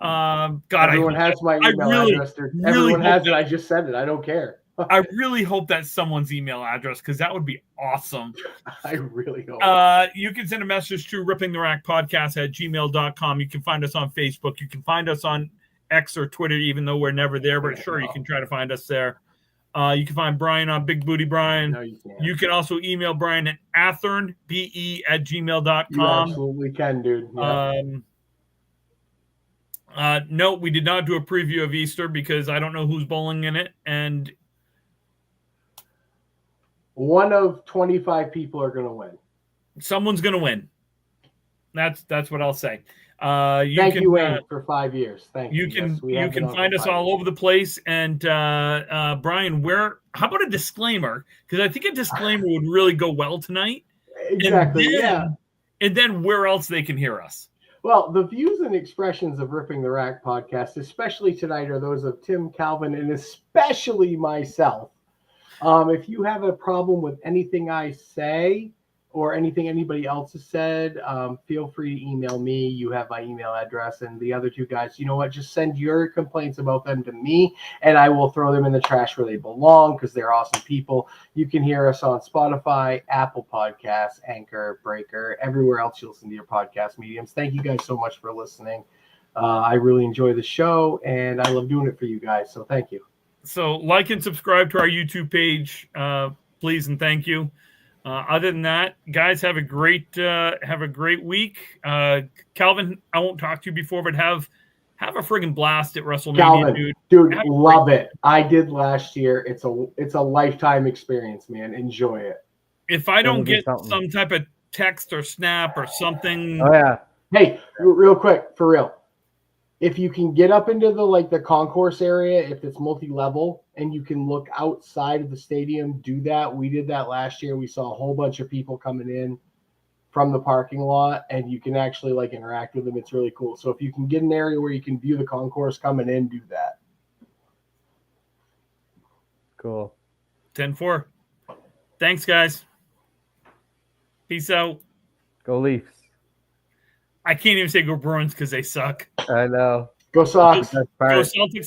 God, Everyone has my email address. Everyone has it. I just said it. I don't care. I really hope that's someone's email address because that would be awesome. I really hope. You can send a message to rippingtherackpodcast@gmail.com. You can find us on Facebook. You can find us on X or Twitter, even though we're never there, but sure, you can try to find us there. You can find Brian on Big Booty Brian. No, you can't. You can also email Brian at Athearn, BE@gmail.com. You absolutely can, dude. Yeah. No, we did not do a preview of Easter because I don't know who's bowling in it, and one of 25 people are going to win. Someone's going to win. That's what I'll say. Thank you, Wayne, for 5 years. Thank you. You can find us all over the place. And Brian, how about a disclaimer? Because I think a disclaimer would really go well tonight. Exactly. And then where else they can hear us. Well, the views and expressions of Ripping the Rack podcast, especially tonight, are those of Tim, Calvin, and especially myself. If you have a problem with anything I say or anything anybody else has said, feel free to email me. You have my email address, and the other two guys, you know what? Just send your complaints about them to me, and I will throw them in the trash where they belong because they're awesome people. You can hear us on Spotify, Apple Podcasts, Anchor, Breaker, everywhere else you listen to your podcast mediums. Thank you guys so much for listening. I really enjoy the show, and I love doing it for you guys, so thank you. So like and subscribe to our YouTube page, please, and thank you. Other than that, guys, have a great week. Calvin, I won't talk to you before, but have a friggin' blast at WrestleMania, Calvin, dude, love it. I did last year. It's a lifetime experience, man. Enjoy it. If I don't get some type of text or snap or something, oh yeah. Hey, real quick, for real. If you can get up into the concourse area, if it's multi-level and you can look outside of the stadium, do that. We did that last year. We saw a whole bunch of people coming in from the parking lot, and you can actually interact with them. It's really cool. So if you can get an area where you can view the concourse coming in, do that. Cool. 10-4. Thanks, guys. Peace out. Go Leafs. I can't even say go Bruins because they suck. I know. Go Sox. Go Celtics.